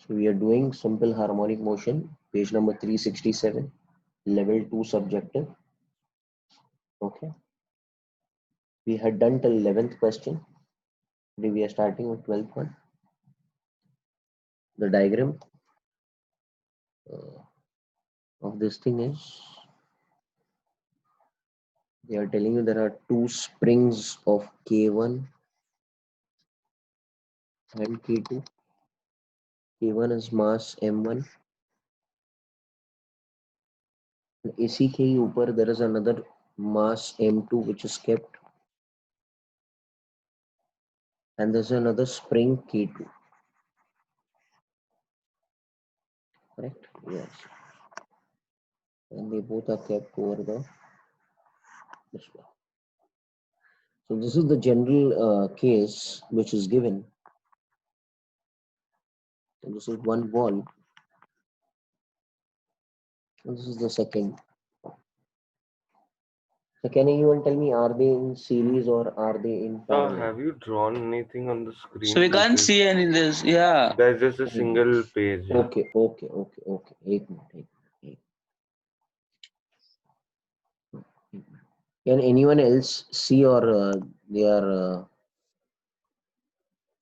So we are doing simple harmonic motion, page number 367, level 2 subjective. Okay. We had done till 11th question. Today we are starting with 12th one. The diagram of this thing is, they are telling you there are two springs of K1 and K2. K1 is mass M1. इसी के ही ऊपर there is another mass M2 which is kept, and there's another spring K2. Correct? Yes. And they both are kept over this one. So this is the general case which is given. And this is one wall. And this is the second. So can anyone tell me, are they in series or are they in parallel? Have you drawn anything on the screen? So we can't see any of this. Yeah. There's just a single page. Yeah. Okay. एक minute. Can anyone else see, or they are?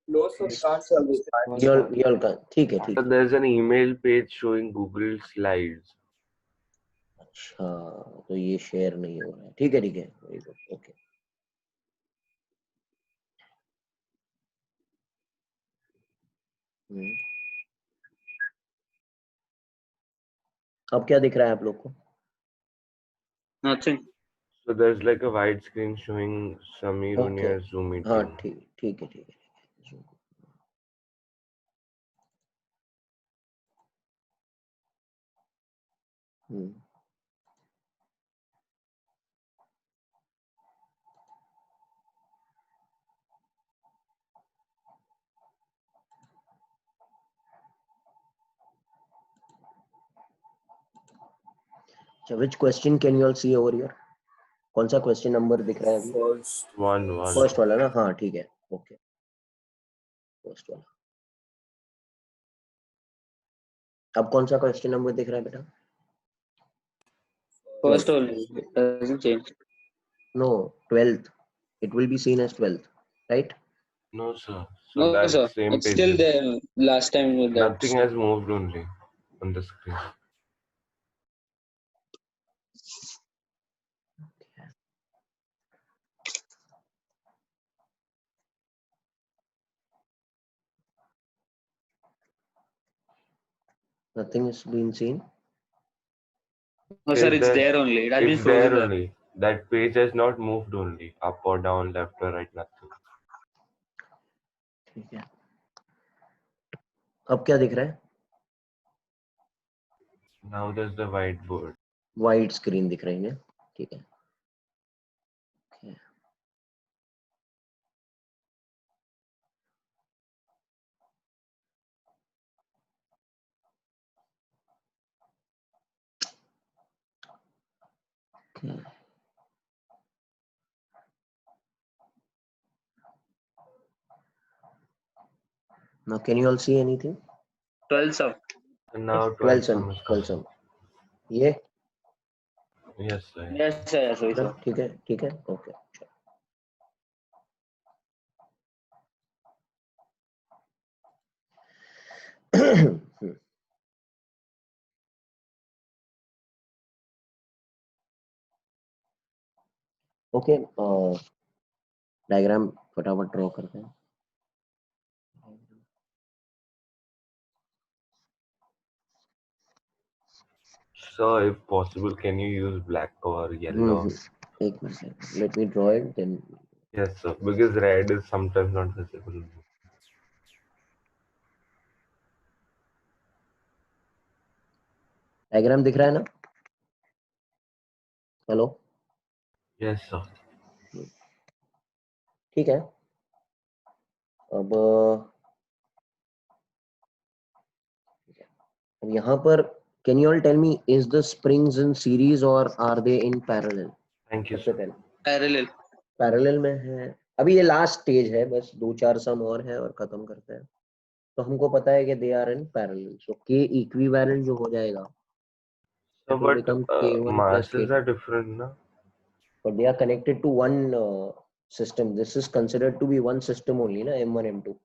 No, sir, we can't see this. You all can. ठीक है. So there's an email page showing Google Slides. अच्छा, तो ये share नहीं हो रहा है. ठीक है. Very good. ओके. अब क्या दिख रहा है आप लोग को? Nothing. So there's like a wide screen showing Samir Unia's Zoom meeting. हाँ, ठीक है. So which question can you all see over here? कौन सा क्वेश्चन नंबर दिख रहा है अभी? First वाला ना? हाँ, ठीक है. ओके. फर्स्ट वाला. अब कौन सा क्वेश्चन नंबर दिख रहा है बेटा? First only. It doesn't change. No, 12th. It will be seen as 12th, right? No, sir. So No, that's sir. same It's page. still there. Last time with that. Nothing has moved only on the screen. Nothing is being seen. No, sir, it's there only. It has been It's frozen there only. That page has not moved only. Up or down, left or right, nothing. ठीक है. अब क्या दिख रहा है? Now there's the whiteboard. Wide screen दिख रही है. ठीक है. Now can you all see anything? 12, sir. And now 12 12 sum. ये? Yes, sir. Yes, sir. ठीक है. ओके. ओके. डायग्राम फटाफट ड्रॉ करते हैं. So if possible, can you use black or yellow? एक minute. Let me draw it then. Yes, sir. Because red is sometimes not visible. Diagram दिख रहा है ना? हेलो. Yes, sir. ठीक है. अब यहाँ पर can you all tell me, is the springs in series or are they in parallel? Thank you, सबसे sir. पहले पैरेलल में है. अभी ये लास्ट स्टेज है, बस 2-4 सम और है और खत्म करते हैं. तो हमको पता है कि दे आर इन पैरेलल, सो के इक्विवेलेंट जो हो जाएगा So, it will but become k1 plus masses k2, are different, na? but they are connected to one system. This is considered to be one system only, na, m1 m2.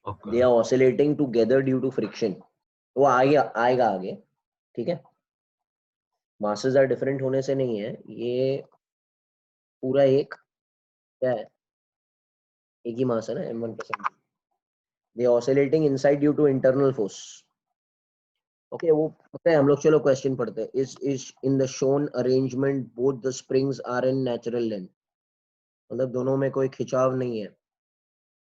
Okay. They are oscillating together due to friction. वो आएगा आगे, ठीक है. masses are different होने से नहीं है, ये पूरा एक क्या है, एक ही मास है ना, m1 plus m2. They are oscillating inside due to internal force. Okay, वो पता है हम लोग. चलो क्वेश्चन पढ़ते हैं. is in the shown arrangement both the springs are in natural length. मतलब दोनों में कोई खिंचाव नहीं है.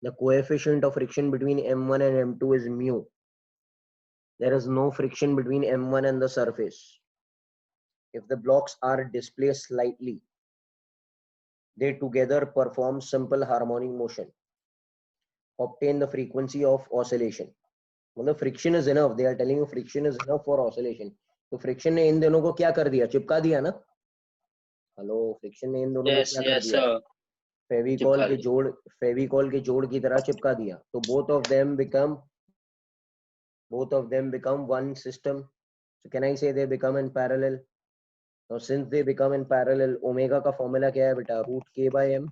The coefficient of friction between m1 and m2 is mu. There is no friction between m1 and the surface. If the blocks are displaced slightly, they together perform simple harmonic motion. Obtain the frequency of oscillation. मतलब friction is enough. They are telling you friction is enough for oscillation. तो friction ने इन दोनों को क्या कर दिया, चिपका दिया ना. हेलो, friction ने इन दोनों को क्या कर दिया, फेविकॉल के जोड़ की तरह चिपका दिया. तो both of them become one system. So can I say they become in parallel? Now since they become in parallel, omega का formula क्या है बेटा, root k by m.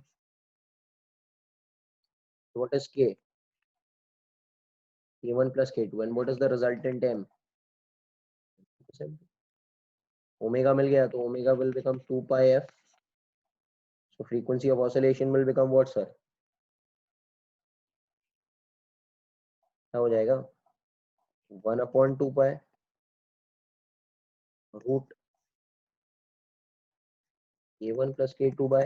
So what is k? k1 plus k2. And what is the resultant m? Omega मिल गया, तो omega will become 2 pi f. So frequency of oscillation will become what, sir? क्या हो जाएगा, 1/2 pi root k1 plus k2 by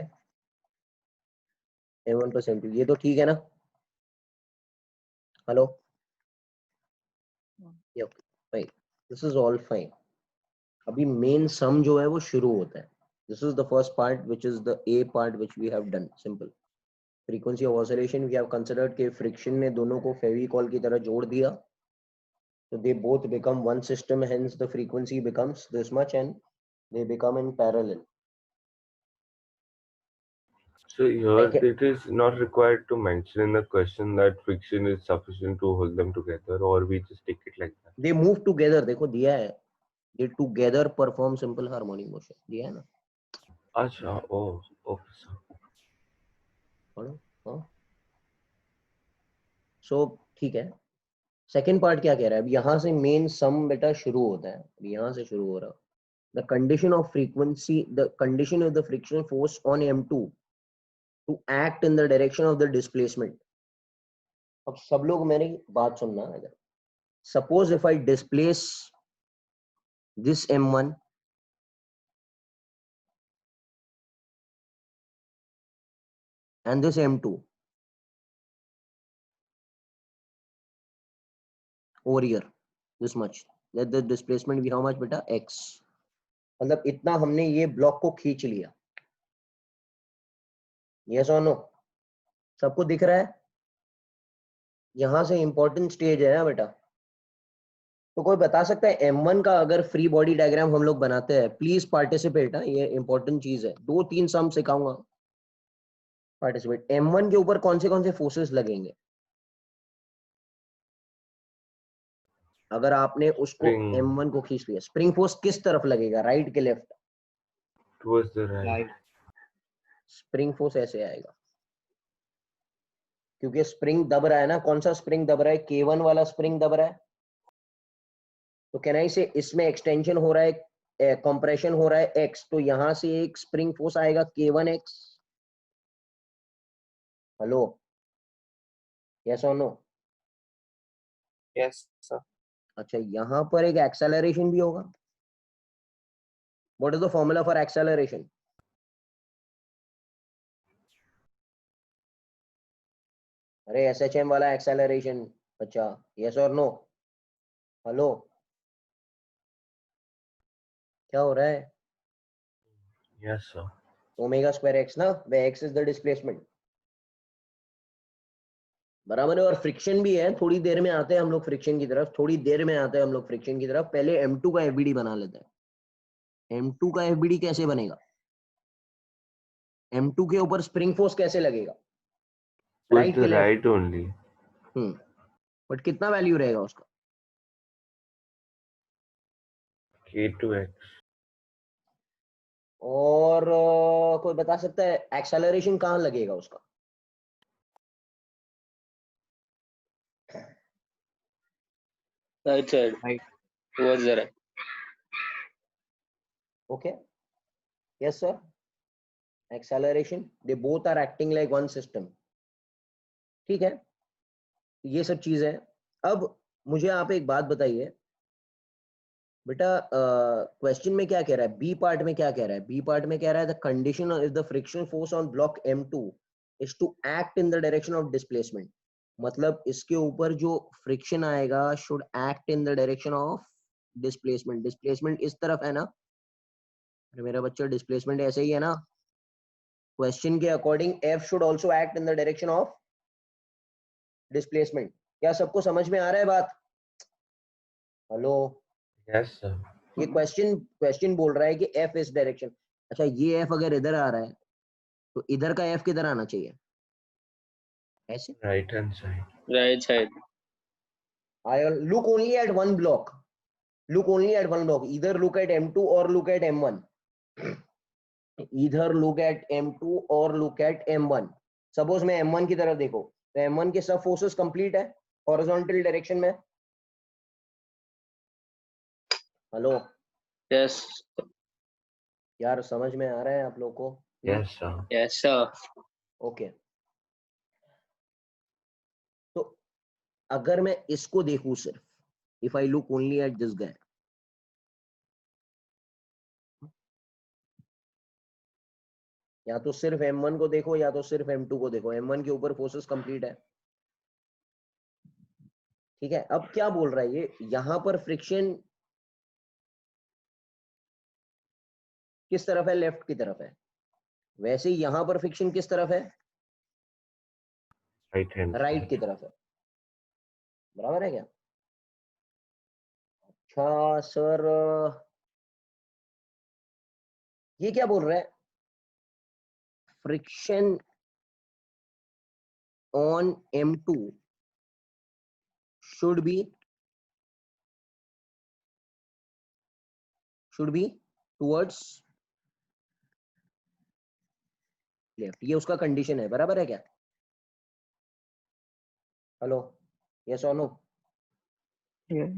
m1 plus m2. ये तो ठीक है ना. Hello, yep, fine. This is all fine. अभी मेन सम जो है वो शुरू होता है. This is the first part, which is the A part, which we have done. Simple. Frequency of oscillation we have considered कि friction ने दोनों को फेविकॉल की तरह जोड़ दिया. So they both become one system, hence the frequency becomes this much and they become in parallel. So here it is not required to mention in the question that friction is sufficient to hold them together, or we just take it like that. They move together. देखो दिया है, they together perform simple harmonic motion. दिया है ना. अच्छा, oh, okay, sir. हाँ. So ठीक है. सेकेंड पार्ट क्या कह रहा है, अब यहाँ से मेन सम बेटा शुरू होता है. यहाँ से शुरू हो रहा. The condition of frequency, the condition of the frictional force on m2 to act in the direction of the displacement. अब सब लोग मेरी बात सुनना. अगर suppose if I displace this m1 and this m2 over here, this much, let the displacement be how much बेटा, x. मतलब इतना हमने ये ब्लॉक को खींच लिया. yes or no? सबको दिख रहा है. यहां से इंपॉर्टेंट स्टेज है ना बेटा. तो कोई बता सकता है m1 का अगर फ्री बॉडी डायग्राम हम लोग बनाते हैं, प्लीज पार्टिसिपेट. ये इंपॉर्टेंट चीज है. 2-3 सम सिखाऊंगा, पार्टिसिपेट. m1 के ऊपर कौन से फोर्सेस लगेंगे अगर आपने उसको m1 को खींच लिया? स्प्रिंग फोर्स किस तरफ लगेगा, राइट के left? Towards the right. Spring force ऐसे आएगा, क्योंकि स्प्रिंग दब रहा है ना. कौन सा स्प्रिंग दब रहा है, k1 वाला स्प्रिंग दब रहा है. तो कैन आई से इसमें एक्सटेंशन हो रहा है, कंप्रेशन हो रहा है x, तो यहां से एक स्प्रिंग फोर्स आएगा k1x. हेलो, यस और नो? Yes, sir. अच्छा, यहां पर एक एक्सेलरेशन भी होगा. What is the formula for acceleration? अरे SHM वाला एक्सेलरेशन. अच्छा, यस और नो? हेलो, क्या हो रहा है? Yes, sir. Omega square x ना, वे x इज द डिस्प्लेसमेंट. बराबर है. और फ्रिक्शन भी है. थोड़ी देर में आते हैं हम लोग फ्रिक्शन की तरफ, पहले m2 का FBD बना लेते हैं. m2 का FBD कैसे बनेगा? m2 के ऊपर स्प्रिंग फोर्स कैसे लगेगा? राइट के लेफ्ट, राइट ओनली. बट कितना वैल्यू रहेगा उसका? k2x. और कोई बता सकता है एक्सेलरेशन कहाँ लगेगा उसका? Right side. Right. Towards the right. Okay. Yes, sir. Acceleration. They both are acting like one system. ठीक है, ये सब चीज है. अब मुझे आप एक बात बताइए बेटा, क्वेश्चन में क्या कह रहा है? बी पार्ट में क्या कह रहा है? बी पार्ट में कह रहा है the condition is the friction force on block M2 is to act in the direction of displacement. मतलब इसके ऊपर जो फ्रिक्शन आएगा should act in the direction of displacement. Displacement इस तरफ है ना? अरे मेरा बच्चा, डिस्प्लेसमेंट ऐसे ही है ना? क्वेश्चन के according F should also act in the direction of displacement. क्या सबको समझ में आ रहा है बात? Hello, Yes sir. ये क्वेश्चन बोल रहा है कि F इस डायरेक्शन. अच्छा, ये F अगर इधर आ रहा है तो इधर का F किधर आना चाहिए? ऐसे. Right hand side. Right side. I look only at one block. Look only at one block. Either look at M2 or look at M1. Either look at M2 or look at M1. Suppose मैं M1 की तरफ देखो तो M1 के सब forces complete है horizontal direction में. Hello Yes. यार, समझ में आ रहा है आप लोगों को? Yes sir. Yes sir. Okay. तो अगर मैं इसको देखूं सिर्फ, if I look only at this guy, या तो सिर्फ M1 को देखो या तो सिर्फ M2 को देखो. M1 के ऊपर फोर्सेस कंप्लीट है. ठीक है, अब क्या बोल रहा है ये? यहां पर फ्रिक्शन किस तरफ है? लेफ्ट की तरफ है. वैसे ही यहां पर फ्रिक्शन किस तरफ है? Right hand right side. की तरफ है. बराबर है क्या? अच्छा सर, ये क्या बोल रहा है? Friction on M2 should be towards left. ये उसका कंडीशन है. बराबर है क्या? हेलो, यस और no? Yeah.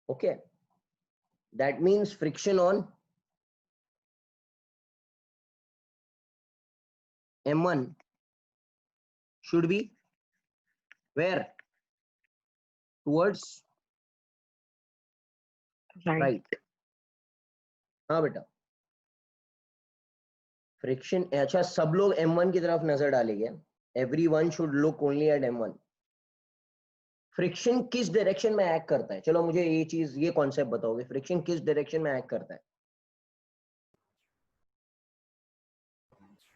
Okay, that means friction on M1 should be where? Towards Right. right. हाँ बेटा, फ्रिक्शन. अच्छा, सब लोग M1 की तरफ नजर डालेंगे. Everyone should look only at M1. Friction किस डायरेक्शन में एक्ट करता है? चलो मुझे ये चीज, ये कॉन्सेप्ट बताओगे. फ्रिक्शन किस डायरेक्शन में एक्ट करता है?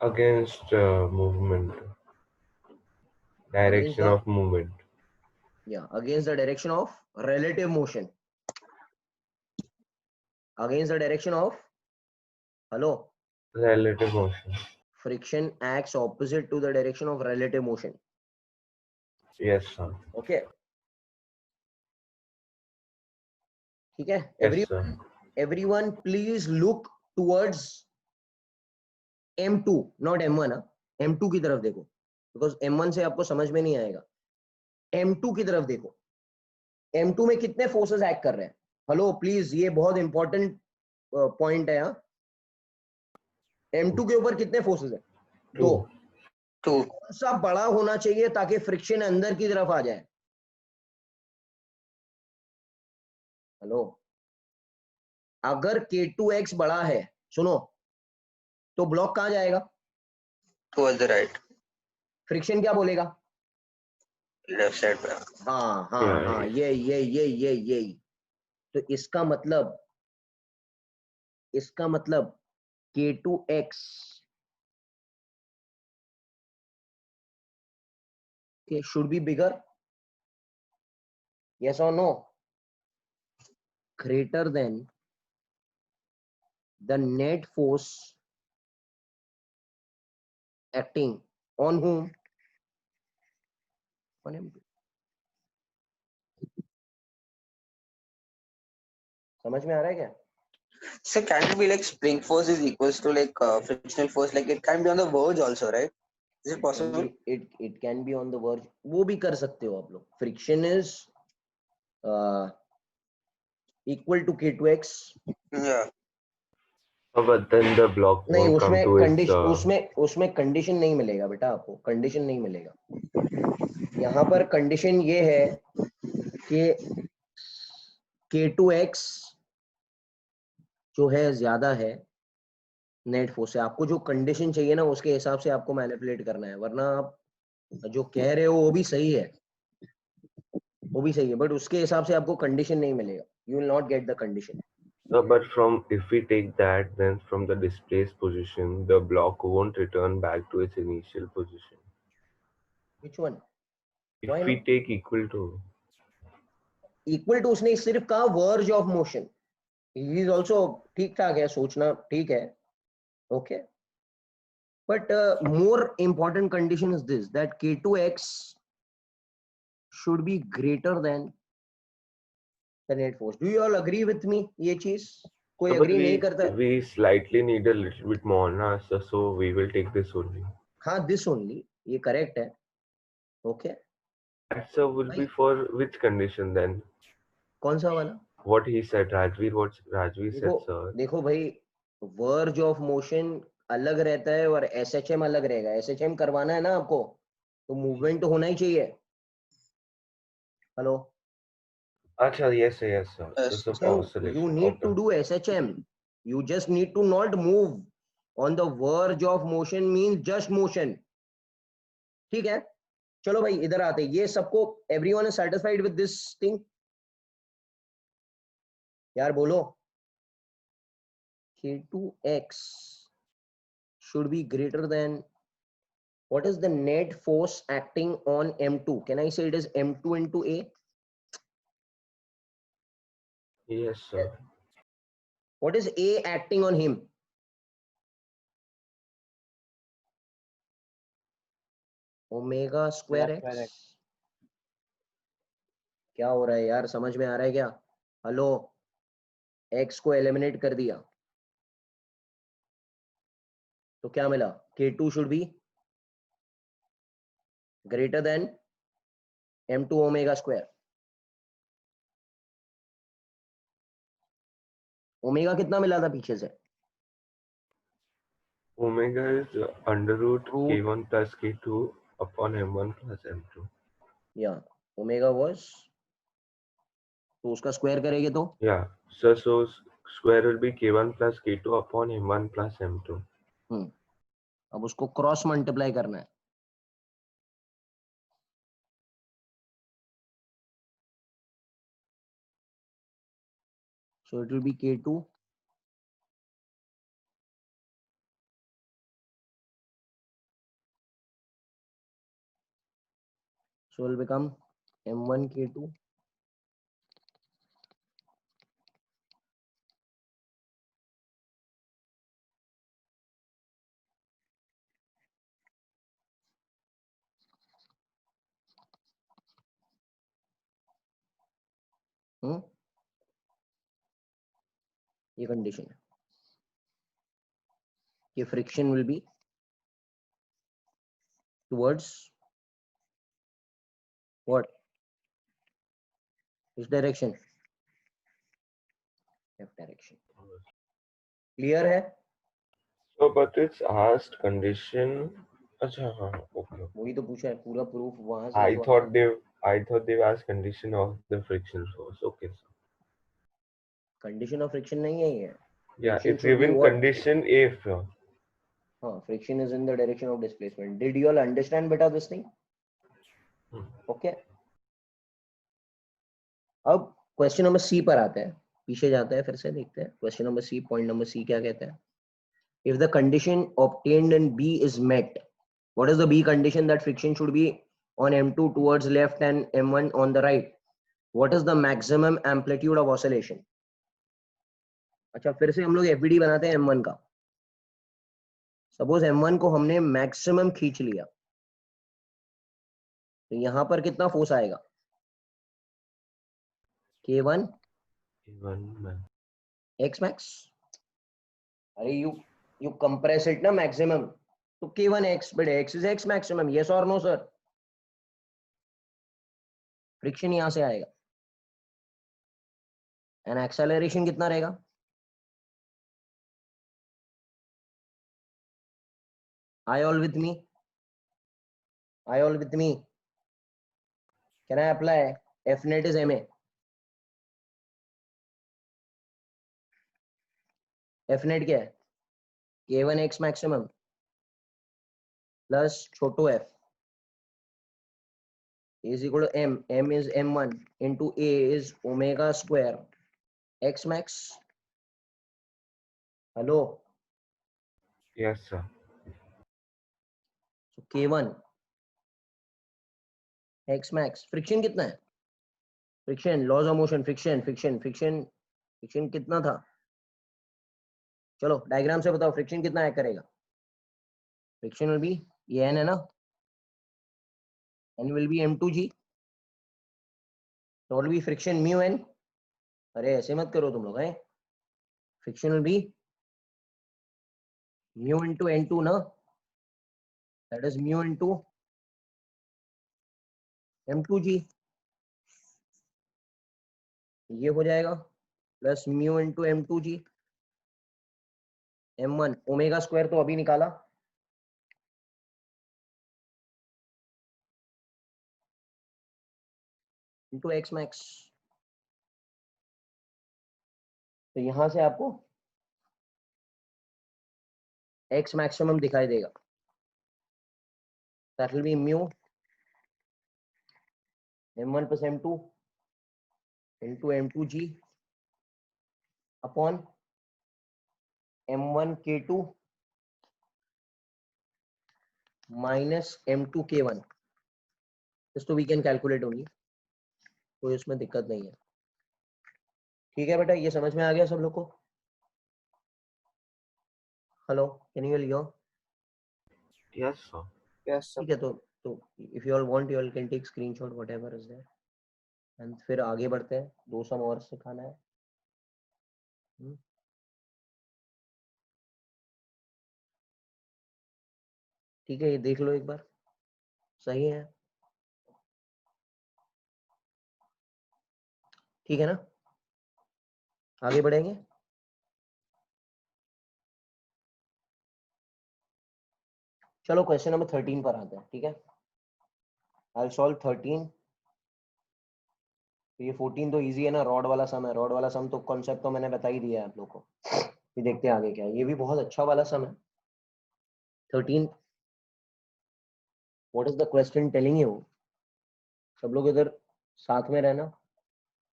Against movement. Direction the- of movement. Yeah, against the direction of relative motion. Against the direction of, hello, Relative motion. friction acts opposite to the direction of relative motion. Yes sir. Okay, ठीक है. Yes sir. Everyone please look towards M2, not M1. M2 की तरफ देखो, because M1 से आपको समझ में नहीं आएगा. M2 की तरफ देखो. M2 में कितने फोर्सेस एक्ट कर रहे हैं? हेलो प्लीज, ये बहुत इंपॉर्टेंट पॉइंट है. यहाँ M2 के ऊपर कितने फोर्सेस है? 2. 2. कौन सा बड़ा होना चाहिए ताकि फ्रिक्शन अंदर की तरफ आ जाए? हेलो, अगर K2x बड़ा है, सुनो, तो ब्लॉक कहां जाएगा? Towards the right. फ्रिक्शन क्या बोलेगा? Left side पे. हाँ हाँ हाँ, ये. तो इसका मतलब K2x should be bigger. Yes or no? Greater than the net force acting on whom? On M2. समझ में आ रहा है क्या? So can it be like spring force is equals to like frictional force? Like it can be on the verge also, right? Is it possible? It can be on the verge. वो भी कर सकते हो आप लोग. Friction is equal to K2x. Yeah. Oh, but then the block नहीं, won't come उसमें to its condition उसमें कंडीशन नहीं मिलेगा बेटा, आपको कंडीशन नहीं मिलेगा. यहाँ पर कंडीशन ये है कि K2x जो है ज्यादा है नेट फोर्स से. आपको जो कंडीशन चाहिए ना उसके हिसाब से आपको मैनिपुलेट करना है, वरना आप जो कह रहे हो वो भी सही है, बट उसके हिसाब से आपको कंडीशन नहीं मिलेगा. You will not get the condition. but if we take that, then from the displaced position, the block won't return back to its initial position. Which one? If Why we not? take equal to उसने सिर्फ कहा verge of motion. He is also ठीक ठाक है, सोचना ठीक है, okay. But more important condition is this, that K2x should be greater than the net force. Do you all agree with me? ये चीज कोई but agree नहीं करता. we slightly need a little bit more na, so we will take this only. हाँ, this only, ये correct है, okay. That sir will be for which condition then? कौन सा वाला? What he said, what Rajveer said, sir. देखो भाई, verge of motion अलग रहता है और SHM अलग रहेगा. SHM करवाना है ना आपको, तो मूवमेंट तो होना ही चाहिए. Hello. Acha, yes sir. Yes. So You need to do SHM. You just need to not move on the verge of motion, means just motion. ठीक है, चलो भाई इधर आते. ये सबको everyone is satisfied with this thing? यार बोलो. K2x should be greater than, what is the net force acting on M2? Can I say it is M2 into A? Yes sir. What is A acting on him? Omega square x. क्या हो रहा है यार, समझ में आ रहा है क्या? हेलो, एक्स को एलिमिनेट कर दिया तो क्या मिला? K2 should be greater than M2 omega square. Omega कितना मिला था पीछे से? Omega is under root K1 plus K2 upon M1 plus M2. या ओमेगा वाज, तो उसका स्क्वायर करेंगे तो Yeah, so square will be K1 plus K2 upon M1 plus M2. अब उसको क्रॉस मल्टीप्लाई करना है. So it will be K2 so it will become M1 K2 ये कंडीशन है कि friction will be towards what, इस direction, left direction. Clear है? So, but it's asked condition. Acha, okay. वही तो पूछा है, पूरा प्रूफ वहां से. I thought they've asked condition of the friction force. Okay, sir. Condition of friction नहीं है ये. Yeah, Friction it's should be given what? condition if. हाँ, friction is in the direction of displacement. Did you all understand बेटा this thing? Okay. अब question number सी पर आते हैं, पीछे जाते हैं, फिर से देखते हैं question number C. Point number C क्या कहता है? If the condition obtained in B is met, what is the B condition? That friction should be on M2 towards left and M1 on the right. What is the maximum amplitude of oscillation? अच्छा, फिर से हम लोग FBD बनाते हैं M1 का. Suppose m1 को हमने मैक्सिमम खींच लिया, तो यहां पर कितना फोर्स आएगा? K1 x max. अरे you compress it ना maximum, तो K1 x, but x is x maximum. Yes or no sir? Friction यहां से आएगा एंड एक्सेलरेशन कितना रहेगा? Are you all with me? Are you all with me? Can I apply F net is ma? F net क्या है? K1 x maximum plus छोटो f is equal to m. M is m1 into a is omega square x max. Hello. Yes, sir. So K1 x max. Friction कितना है? Friction, laws of motion, friction कितना था? चलो diagram से बताओ friction कितना act करेगा? Friction will be, ये n है ना, n विल बी m2g. तो will be friction mu n. अरे ऐसे मत करो तुम लोग हैं. Friction will be mu into n2 ना, that is mu into m2g. ये हो जाएगा plus mu into m2g. m1 omega square तो अभी निकाला, इनटू x मैक्स. तो यहां से आपको x मैक्सिमम दिखाई देगा. That will B mu m1 plus m2 into m2g upon m1 k2 minus m2 k1. this तो we can calculate only, कोई उसमें दिक्कत नहीं है. ठीक है बेटा, ये समझ में आ गया सब लोग को? Hello, can you here? Yes, sir. Yes, sir. ठीक है, तो if you all want you all can take screenshot whatever is there and फिर आगे बढ़ते हैं. 2 सम और सिखाना है. ठीक है, ये देख लो एक बार, सही है? ठीक है ना, आगे बढ़ेंगे. चलो क्वेश्चन नंबर 13 पर आते हैं. ठीक है, आई विल सॉल्व 13. ये 14 तो इजी है ना, रॉड वाला सम है. रॉड वाला सम तो कॉन्सेप्ट तो मैंने बता ही दिया है आप लोग को. ये देखते हैं आगे क्या है. ये भी बहुत अच्छा वाला सम है. 13, what is the question telling you? सब लोग इधर साथ में रहना,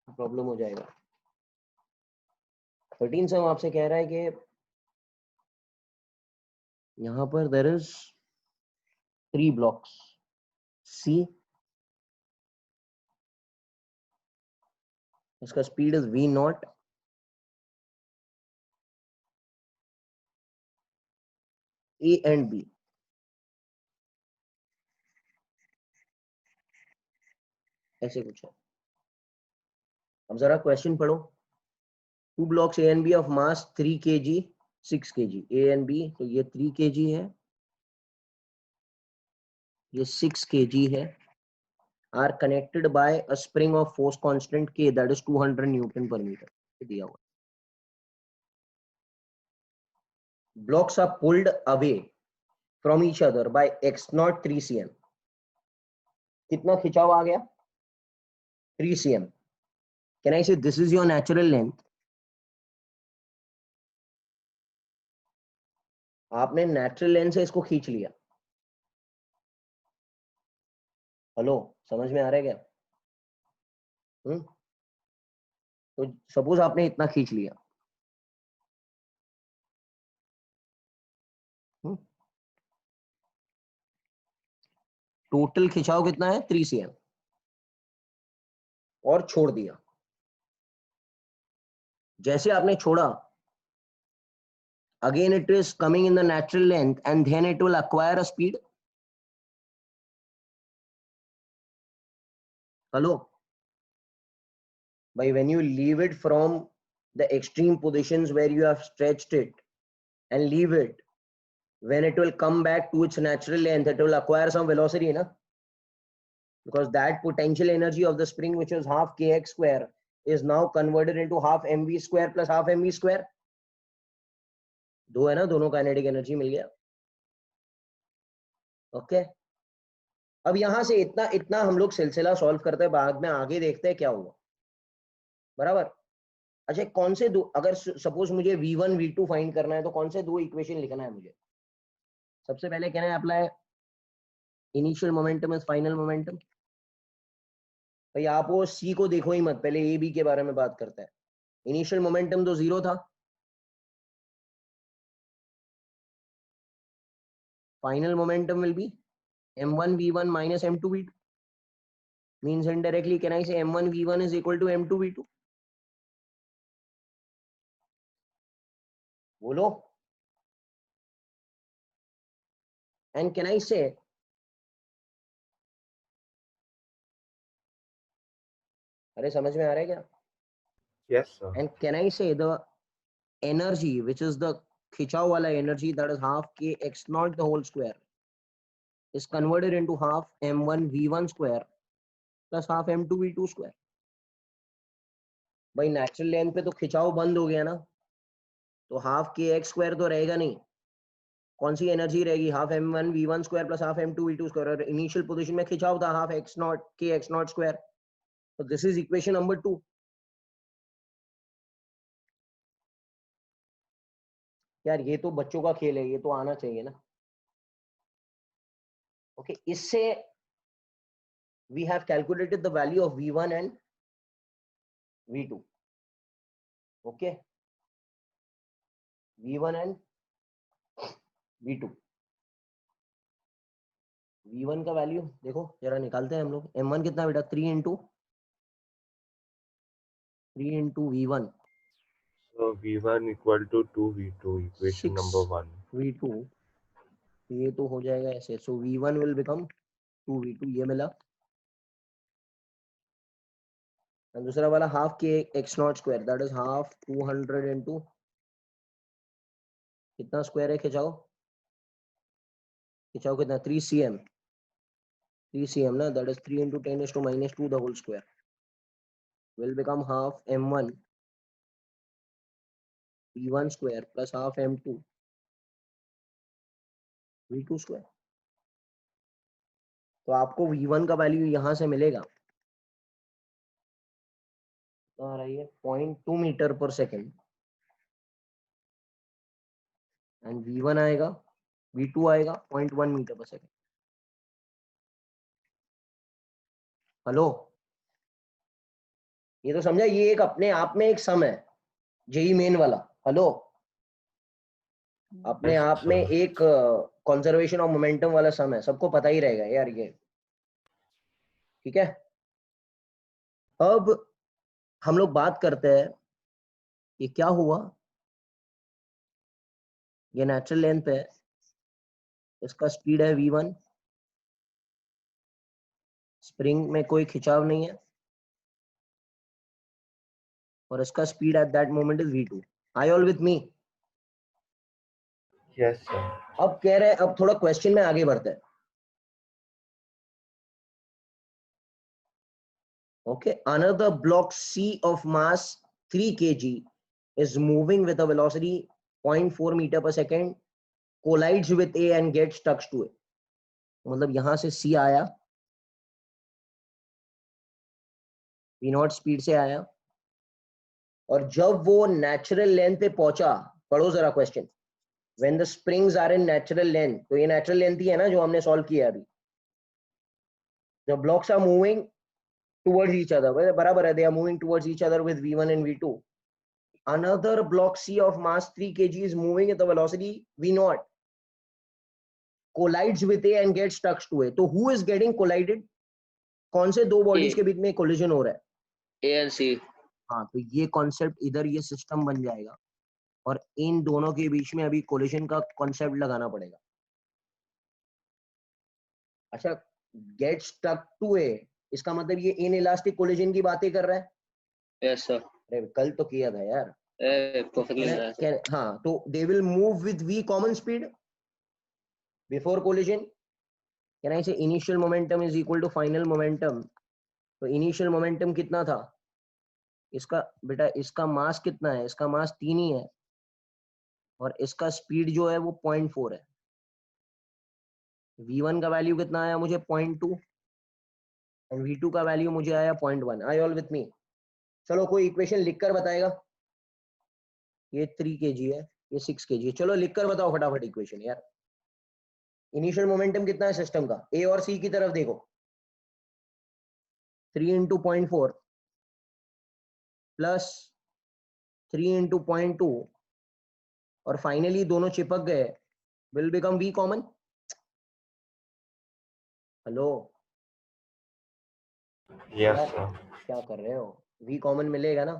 प्रॉब्लम हो जाएगा. 13 सम आपसे कह रहा है कि यहाँ पर देयर इज 3 ब्लॉक्स C, इसका speed is v0, A and B. ऐसे कुछ है. अब जरा क्वेश्चन पढ़ो. 2 blocks A and B of mass 3 kg 6 kg. A and B, तो ये 3 kg है, ये 6 kg है, are connected by a spring of force constant K that is 200 Newton per meter. दिया हुआ. Blocks are pulled away from each other by x0 3 cm. कितना खिंचाव आ गया? 3 cm. Can I say this is your natural length? आपने natural length से इसको खींच लिया. हेलो, समझ में आ रहा है क्या? तो सपोज आपने इतना खींच लिया. टोटल खिंचाव कितना है? 3 cm. और छोड़ दिया. जैसे आपने छोड़ा again it is coming in the natural length and then it will acquire a speed. Hello? By when you leave it from the extreme positions where you have stretched it and leave it, when it will come back to its natural length, it will acquire some velocity, na? Because that potential energy of the spring, which is half kx square, is now converted into half mv square plus half mv square. दो है ना, दोनों kinetic energy मिल गया. Okay, अब यहां से इतना इतना हम लोग सिलसिला सॉल्व करते हैं, बाद में आगे देखते हैं क्या हुआ. बराबर. अच्छा, कौन से दो, अगर सपोज मुझे v1 v2 फाइंड करना है तो कौन से दो इक्वेशन लिखना है मुझे? सबसे पहले कहना है apply initial momentum is final momentum. भाई आप वो सी को देखो ही मत, पहले ए बी के बारे में बात करता है. इनिशियल मोमेंटम तो 0 था, final momentum will be m1 v1 minus m2 v2. Means indirectly can I say m1 v1 is equal to m2 v2? बोलो. And can I say अरे समझ में आ रहा है क्या? Yes, sir. And can I say the energy which is the खिंचाव वाला energy, that is half k x naught the whole square, is converted into half m1 v1 square plus half m2 v2 square. भाई natural length पे तो खिंचाव बंद हो गया ना, तो हाफ के एक्स स्क्वायर तो रहेगा नहीं. कौन सी एनर्जी रहेगी? Half m1 v1 square plus half m2 v2 square. और इनिशियल पोजीशन में खिंचाव था half x not k x not square. तो दिस इज इक्वेशन नंबर 2. यार ये तो बच्चों का खेल है, ये तो आना चाहिए ना. ओके, इससे we have calculated the value of v1 and v2. Okay, v1 and v2. v1 का वैल्यू देखो जरा, निकालते हैं हम लोग. m1 कितना बेटा? 3 into v1. So v1 equal to 2v2, equation 6 number 1. v2, ये तो हो जाएगा ऐसे. सो v1 विल बिकम 2v2, ये मिला. और दूसरा वाला half k x not square, that is half 200 into कितना स्क्वायर है खिंचाओ? खिंचाओ कितना? 3 cm. 3 cm ना, that is 3 into 10 to minus 2 the whole square will become half m1 v1 square plus half m2 v2 square. तो आपको v1 का value यहां से मिलेगा, तो आ रही है 0.2 मीटर पर सेकेंड. एंड v1 आएगा, v2 आएगा 0.1 मीटर पर सेकेंड. हेलो, ये तो समझा, ये एक अपने आप में एक सम है, जेई मेन वाला. हेलो, अपने Yes, आप में sir. एक कंजर्वेशन ऑफ मोमेंटम वाला सम है, सबको पता ही रहेगा यार ये. ठीक है, अब हम लोग बात करते हैं ये क्या हुआ. ये नेचुरल लेंथ पे है, इसका स्पीड है v1, स्प्रिंग में कोई खिंचाव नहीं है, और इसका speed at that moment is v2. I all with me? Yes, sir. अब कह रहे हैं, अब थोड़ा क्वेश्चन में आगे बढ़ते हैं. Okay, another block C of mass 3 kg is moving with a velocity 0.4 meter per second, collides with A and gets stuck to it. मतलब यहां से C आया, v0 स्पीड से आया, और जब वो नेचुरल लेंथ पे पहुंचा, पढ़ो जरा question. When the springs are in natural length, तो ये नेचुरल लेंथ ही है ना जो हमने सॉल्व किया अभी. The blocks are moving towards each other. बराबर है, they are moving towards each other with v1 and v2. Another block C of mass 3 kg is moving at the velocity v0, collides with A and gets stuck to A. तो who is getting collided? कौन से दो bodies के बीच में collision हो रहा है? A and C. हाँ, तो ये कॉन्सेप्ट इधर ये सिस्टम बन जाएगा, और इन दोनों के बीच में अभी कोलिजन का कॉन्सेप्ट लगाना पड़ेगा। अच्छा, गेट स्टक टू ए, इसका मतलब ये इन इलास्टिक कोलिजन की बातें कर रहा है। Yes, sir. अरे कल तो किया था यार। Perfectly. हाँ, तो they will move with v common speed before collision. Can I say initial momentum is equal to final momentum. तो इनिशियल मोमेंटम कितना था इसका बेटा, इसका मास कितना है, इसका मास 3 ही है और इसका स्पीड जो है वो 0.4 है। v1 का वैल्यू कितना आया मुझे 0.2 एंड v2 का वैल्यू मुझे आया 0.1। आई ऑल विथ मी? चलो कोई इक्वेशन लिखकर बताएगा। ये 3 kg है, ये 6 kg है। चलो लिखकर बताओ फटाफट इक्वेशन यार। इनिशियल मोमेंटम कितना है सिस्टम का, ए और सी की तरफ देखो। 3 इंटू 0.4 प्लस 3 इंटू 0.2 और फाइनली दोनों चिपक गए, will become v common. Hello Yes, यार, sir. क्या कर रहे हो? वी कॉमन मिलेगा ना,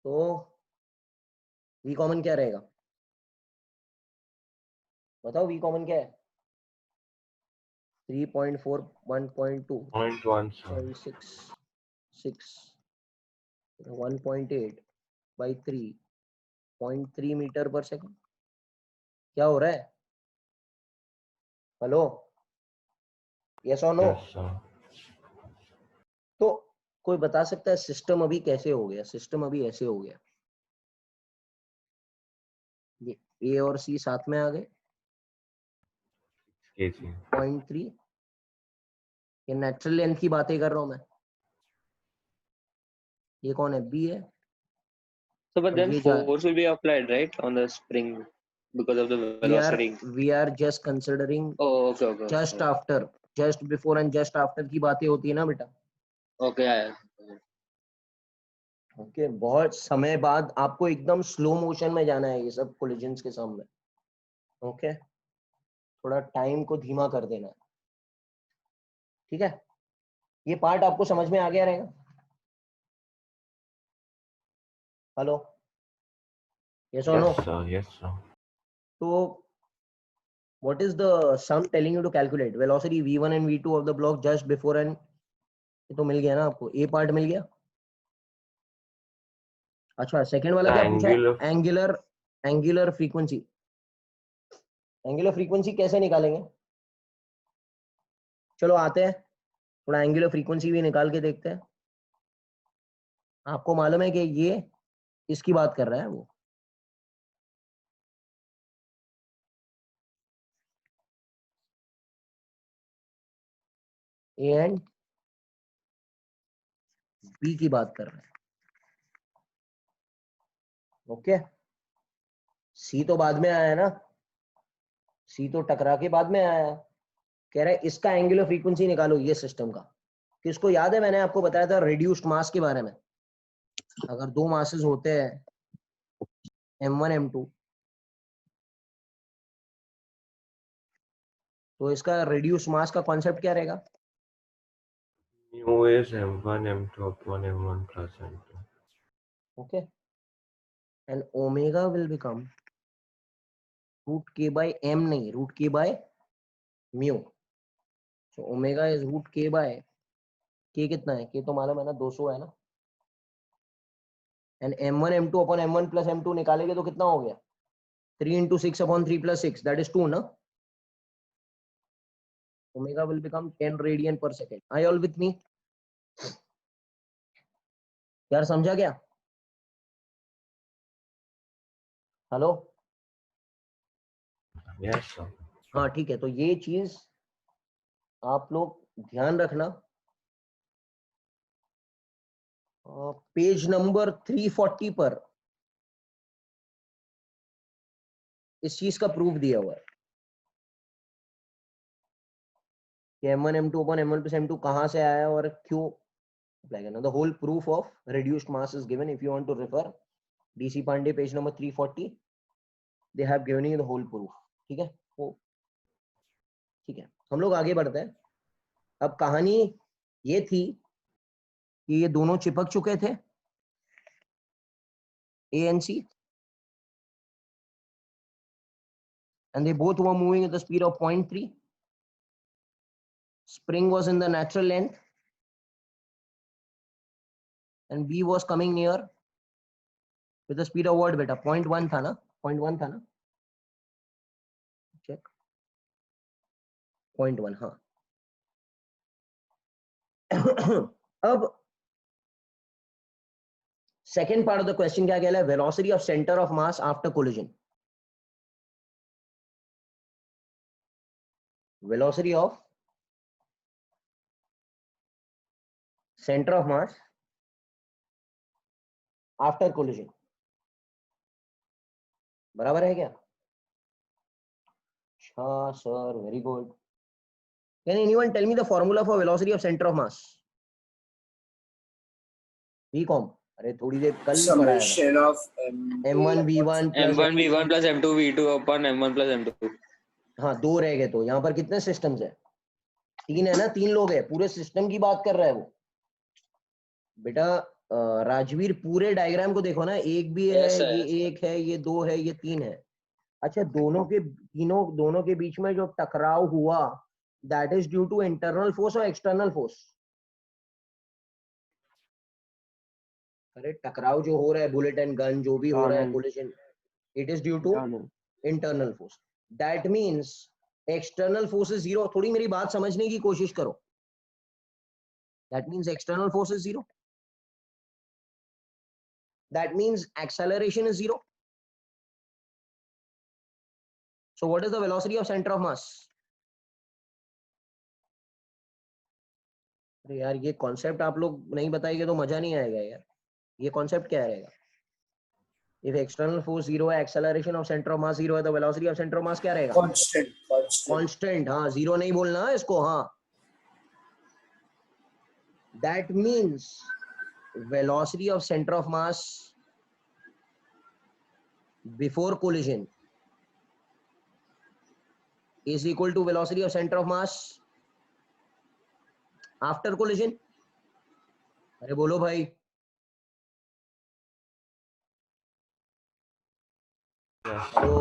तो वी कॉमन क्या रहेगा बताओ? वी कॉमन क्या है? 3.4 1.2 0.1, sir. 0.6 6 1.8 by 3 0.3 मीटर पर सेकंड। क्या हो रहा है? हेलो, यस और नो? Yes, sir. तो कोई बता सकता है सिस्टम अभी कैसे हो गया? सिस्टम अभी ऐसे हो गया, ये ए और सी साथ में आ गए, 6 kg. 0.3। ये नेचुरल लेंथ की बातें कर रहा हूं मैं। ये कौन है? बी है। So, but और then ये जा, force will be applied, right, on the spring because of the velocity. We are just considering Oh, okay, okay. Just after, just before and just after की बातें होती है ना बेटा। Okay, yeah. ओके, बहुत समय बाद आपको एकदम स्लो मोशन में जाना है ये सब कोलिजन्स के सामने। ओके, थोड़ा टाइम को धीमा कर देना है, ठीक है? ये पार्ट आपको समझ में आ गया रहेगा। हेलो, यस और no? Yes, sir. Yes, sir. तो what is the sum telling you to calculate velocity v1 and v2 of the block just before and ये तो मिल गया ना आपको, ए पार्ट मिल गया। अच्छा, सेकंड वाला क्या पूछा है? Angular angular frequency. Angular frequency कैसे निकालेंगे? चलो आते हैं, थोड़ा एंगुलर फ्रीक्वेंसी भी निकाल के देखते हैं। आपको मालूम है कि ये इसकी बात कर रहा है वो, ए एंड बी की बात कर रहा है। ओके, सी तो बाद में आया है ना, सी तो टकरा के बाद में आया है। कह रहा है इसका एंगुलर फ्रीक्वेंसी निकालो ये सिस्टम का। किसको याद है मैंने आपको बताया था रिड्यूस्ड मास के बारे में? अगर दो मासेस होते हैं m1 m2, तो इसका रिड्यूस्ड मास का कॉन्सेप्ट क्या रहेगा? Mu is m1 m2 upon m1 plus m2. Okay, and omega will become root k by m, नहीं root k by mu. So omega is root k by k. कितना है के? तो मालूम है ना, 200 है ना। And m1 m2 upon m1 plus m2 निकालेंगे तो कितना हो गया? 3 into 6 upon 3 plus 6 that is 2 ना। ओमेगा विल बिकम 10 रेडियन पर second. I all with me? यार समझा क्या? Hello, Yes, sir. हाँ ठीक है। तो ये चीज आप लोग ध्यान रखना। पेज नंबर 340 पर इस चीज का प्रूफ दिया हुआ है कि m1 m2 upon m1 plus m2 कहां से आया और क्यों अप्लाई करना। The whole proof of reduced mass is given. If you want to refer DC Pandey page number 340, they have given you the whole proof. ठीक है, वो ठीक है। हम लोग आगे बढ़ते हैं। अब कहानी ये थी कि ये दोनों चिपक चुके थे A and C, and they both were moving at the speed of 0.3. Spring was in the natural length, and B was coming near with the speed of what beta? 0.1 था ना? 0.1 था ना? Check. 0.1, हाँ. अब second part of the question क्या कहला है? Velocity of center of mass after collision. Velocity of center of mass after collision. बराबर है क्या? हाँ sir, very good. Can anyone tell me the formula for velocity of center of mass? VCOM. अरे थोड़ी देर कल ही पढ़ाया था. Summation of M1 V1 plus M1 V1 plus M2 V2 upon M1 plus M2. हाँ 2 रह गए. तो यहाँ पर कितने सिस्टम्स है? 3 है ना? 3 लोग है. पूरे सिस्टम की बात कर रहा है वो. बेटा राजवीर पूरे डायग्राम को देखो ना. एक भी है, Yes, sir. ये एक है, ये 2 है, ये 3 है. अच्छा दोनों के बीच में जो टकराव हुआ, that is due to internal force और एक्सटर्नल फोर्स. अरे टकराव जो हो रहा है, बुलेट एंड गन जो भी हो रहा है, collision, it is due to internal force. That means external force is 0. थोड़ी मेरी बात समझने की कोशिश करो. That means external force is 0. That means acceleration is 0. So what is the velocity of center of mass? अरे यार ये कॉन्सेप्ट आप लोग नहीं बताएंगे तो मजा नहीं आएगा यार. ये कॉन्सेप्ट क्या रहेगा? If external force 0 है, acceleration of center of mass 0 है, तो velocity of center of mass क्या रहेगा? Constant. हाँ 0 नहीं बोलना है इसको. हाँ that means velocity of center of mass before collision is equal to velocity of center of mass after collision. अरे बोलो भाई. हेलो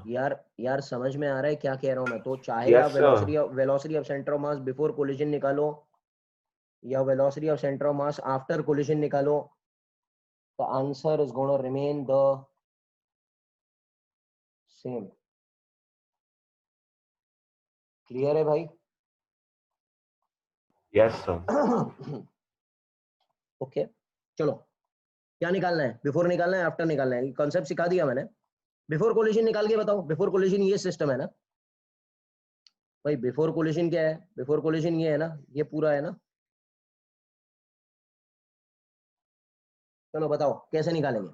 यार समझ में आ रहा है क्या कह रहा हूं मैं? तो चाहे आप velocity of centre of mass before collision निकालो या velocity of centre of mass after collision निकालो, the answer is gonna remain the same. Clear है भाई? Yes sir. ओके चलो, क्या निकालना है? बिफोर निकालना है, आफ्टर निकालना है? कॉन्सेप्ट सिखा दिया मैंने. बिफोर कोलिजन निकाल के बताओ. बिफोर कोलिजन ये सिस्टम है ना भाई. बिफोर कोलिजन क्या है? बिफोर कोलिजन ये है ना, ये पूरा है ना. चलो बताओ कैसे निकालेंगे?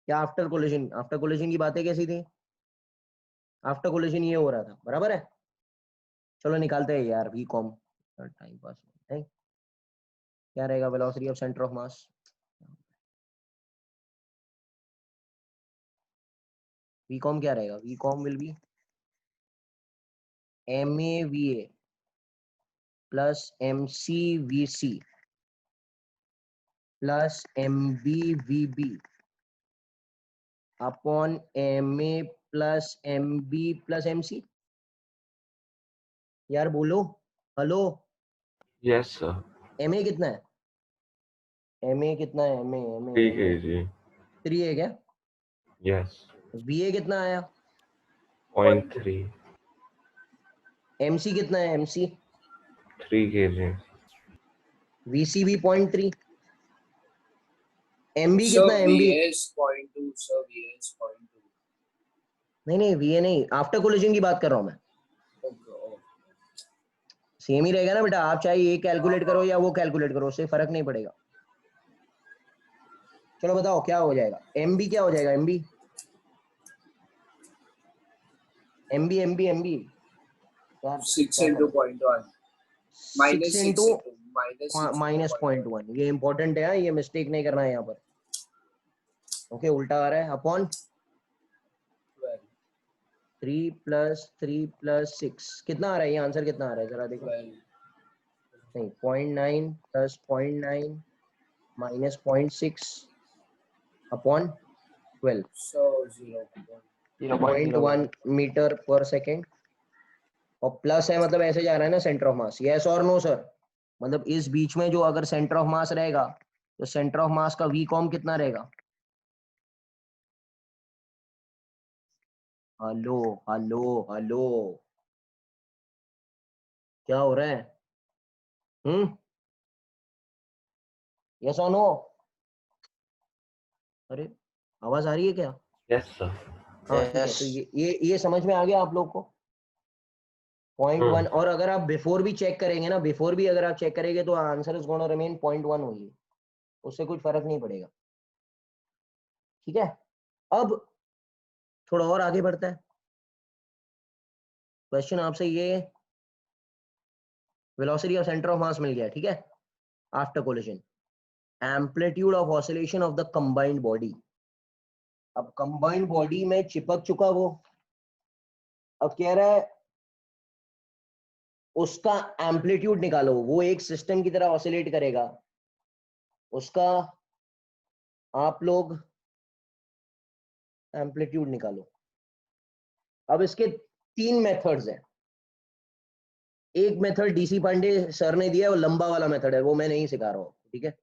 क्या आफ्टर कोलिजन? आफ्टर कोलिजन की बातें कैसी थी? आफ्टर कोलिजन ये हो रहा था. बराबर है. चलो निकालते हैं यार. VCOM टाइम पास है. क्या रहेगा velocity of centre of mass? VCOM क्या रहेगा? VCOM will be MAVA plus MCVC plus MBVB upon MA plus MB plus MC. यार बोलो. हेलो. Yes sir. MA कितना है? MA कितना है? MA 3 kg. 3 है क्या? यस. VA कितना आया? 0.3. MC कितना है? MC 3 kg. VC भी 0.3. MB कितना है? MB VS 0.2 sir. VS 0.2. नहीं VA नहीं, आफ्टर कोलिजन की बात कर रहा हूं मैं. सेम ही रहेगा ना बेटा. आप चाहे ये कैलकुलेट करो या वो कैलकुलेट करो, उससे फर्क नहीं पड़ेगा. चलो बताओ क्या हो जाएगा? MB क्या हो जाएगा? MB यार 6 into 0.1 minus 6 into minus 0.1. ये इंपॉर्टेंट है. ये मिस्टेक नहीं करना है यहाँ पर. ओके उल्टा आ रहा है. अपॉन 3 plus 6 कितना आ रहा है? ये आंसर कितना आ रहा है जरा देखो. नहीं 0.9 plus 0.9 minus 0.6 upon 12 So 0.1 metre पर सेकेंड, और प्लस है मतलब ऐसे जा रहा है ना सेंटर ऑफ मास। यस और नो सर? मतलब इस बीच में जो अगर सेंटर ऑफ मास रहेगा तो सेंटर ऑफ मास का वी कॉम कितना रहेगा? हेलो हेलो हेलो, क्या हो रहा है? यस और नो? अरे आवाज आ रही है क्या? Yes, sir. हाँ ठीक है, तो ये समझ में आ गया आप लोग को? 0.1, और अगर आप बिफोर भी चेक करेंगे ना, बिफोर भी अगर आप चेक करेंगे तो आंसर इज गोना रिमेन 0.1 होगी, उससे कुछ फर्क नहीं पड़ेगा। ठीक है, अब थोड़ा और आगे बढ़ता है क्वेश्चन आपसे। ये velocity of centre of mass मिल गया, ठीक है, after collision, amplitude of oscillation of the combined body. अब कंबाइंड बॉडी में चिपक चुका वो, अब कह रहा है उसका एम्पलीट्यूड निकालो, वो एक सिस्टम की तरह ऑसिलेट करेगा, उसका आप लोग एम्पलीट्यूड निकालो। अब इसके 3 मेथड्स हैं। एक मेथड डीसी पांडे सर ने दिया है, वो लंबा वाला मेथड है, वो मैं नहीं सिखा रहा हूँ, ठीक है।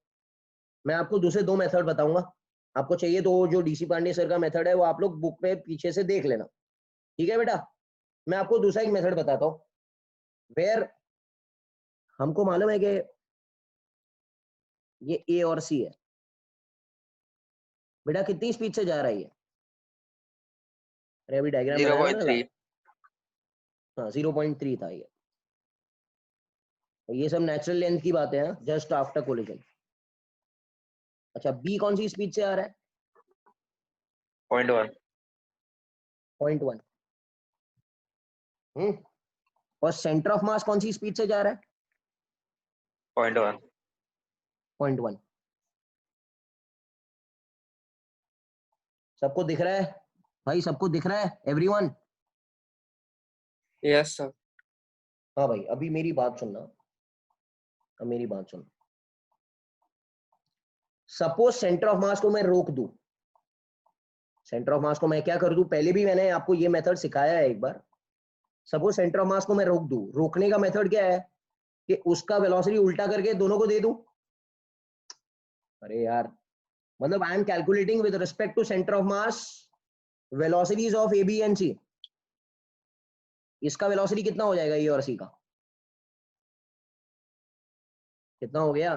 मैं आपको दूसरे 2 मेथड बताऊंगा, आपको चाहिए तो जो डीसी पांडे सर का मेथड है वो आप लोग बुक पे पीछे से देख लेना, ठीक है बेटा। मैं आपको दूसरा एक मेथड बताता हूँ, वेयर हमको मालूम है कि ये ए और सी है। बेटा कितनी स्पीड से जा रहा है ये? अरे अभी डायग्राम बनाया था ना? 0.3। हाँ 0.3 था ये। ये सब नेचुरल लेंथ की बातें हैं, जस्ट आफ्टर कोलिजन। अच्छा, बी कौन सी स्पीड से आ रहा है? 0.1। 0.1। और सेंटर ऑफ मास कौन सी स्पीड से जा रहा है? 0.1। 0.1। सबको दिख रहा है भाई? सबको दिख रहा है एवरीवन? yes sir. हाँ भाई, अभी मेरी बात सुनना, अब मेरी बात सुन। सपोज सेंटर ऑफ मास को मैं रोक दूं, सेंटर ऑफ मास को मैं क्या कर दूं, पहले भी मैंने आपको ये मेथड सिखाया है एक बार। सपोज सेंटर ऑफ मास को मैं रोक दूं, रोकने का मेथड क्या है कि उसका वेलोसिटी उल्टा करके दोनों को दे दूं। अरे यार, मतलब I am calculating with respect to centre of mass velocities of A B and C. इसका वेलोसिटी कितना हो जाएगा ए और सी का? कितना हो गया?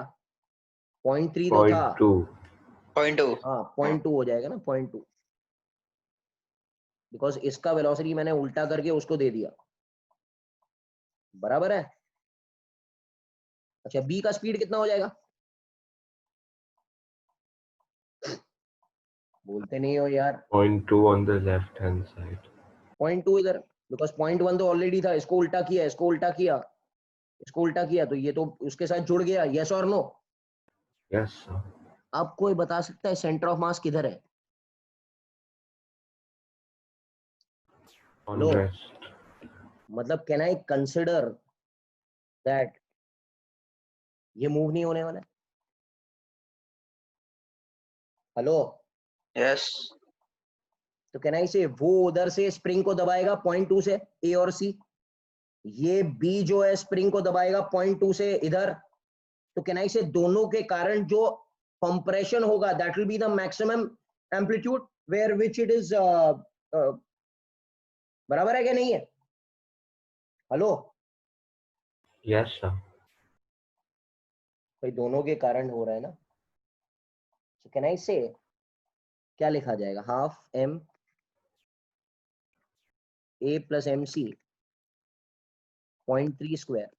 0.3 तो था। 0.2. हाँ 0.2 हो जाएगा ना, 0.2, बिकॉज इसका वेलोसिटी मैंने उल्टा करके उसको दे दिया, बराबर है। अच्छा, बी का स्पीड कितना हो जाएगा? बोलते नहीं हो यार। 0.2 on the left hand side. 0.2 इधर, बिकॉज 0.1 तो ऑलरेडी था, इसको उल्टा किया, इसको उल्टा किया, इसको उल्टा किया, तो ये तो उसके साथ जुड़ गया। यस और नो? Yes, sir. अब कोई बता सकता है सेंटर ऑफ मास किधर है? On low, rest. मतलब कैन आई कंसिडर दैट ये मूव नहीं होने वाला है? Hello, yes. तो कैन आई से वो उधर से स्प्रिंग को दबाएगा 0.2 से, ए और सी, ये बी जो है स्प्रिंग को दबाएगा 0.2 से इधर, तो कैन आई से दोनों के कारण जो कंप्रेशन होगा that will be the maximum amplitude where which it is, बराबर है क्या नहीं है? Hello Yes, sir. भाई, दोनों के कारण हो रहा है ना, तो कैन आई से क्या लिखा जाएगा? Half m a plus m c 0.3 square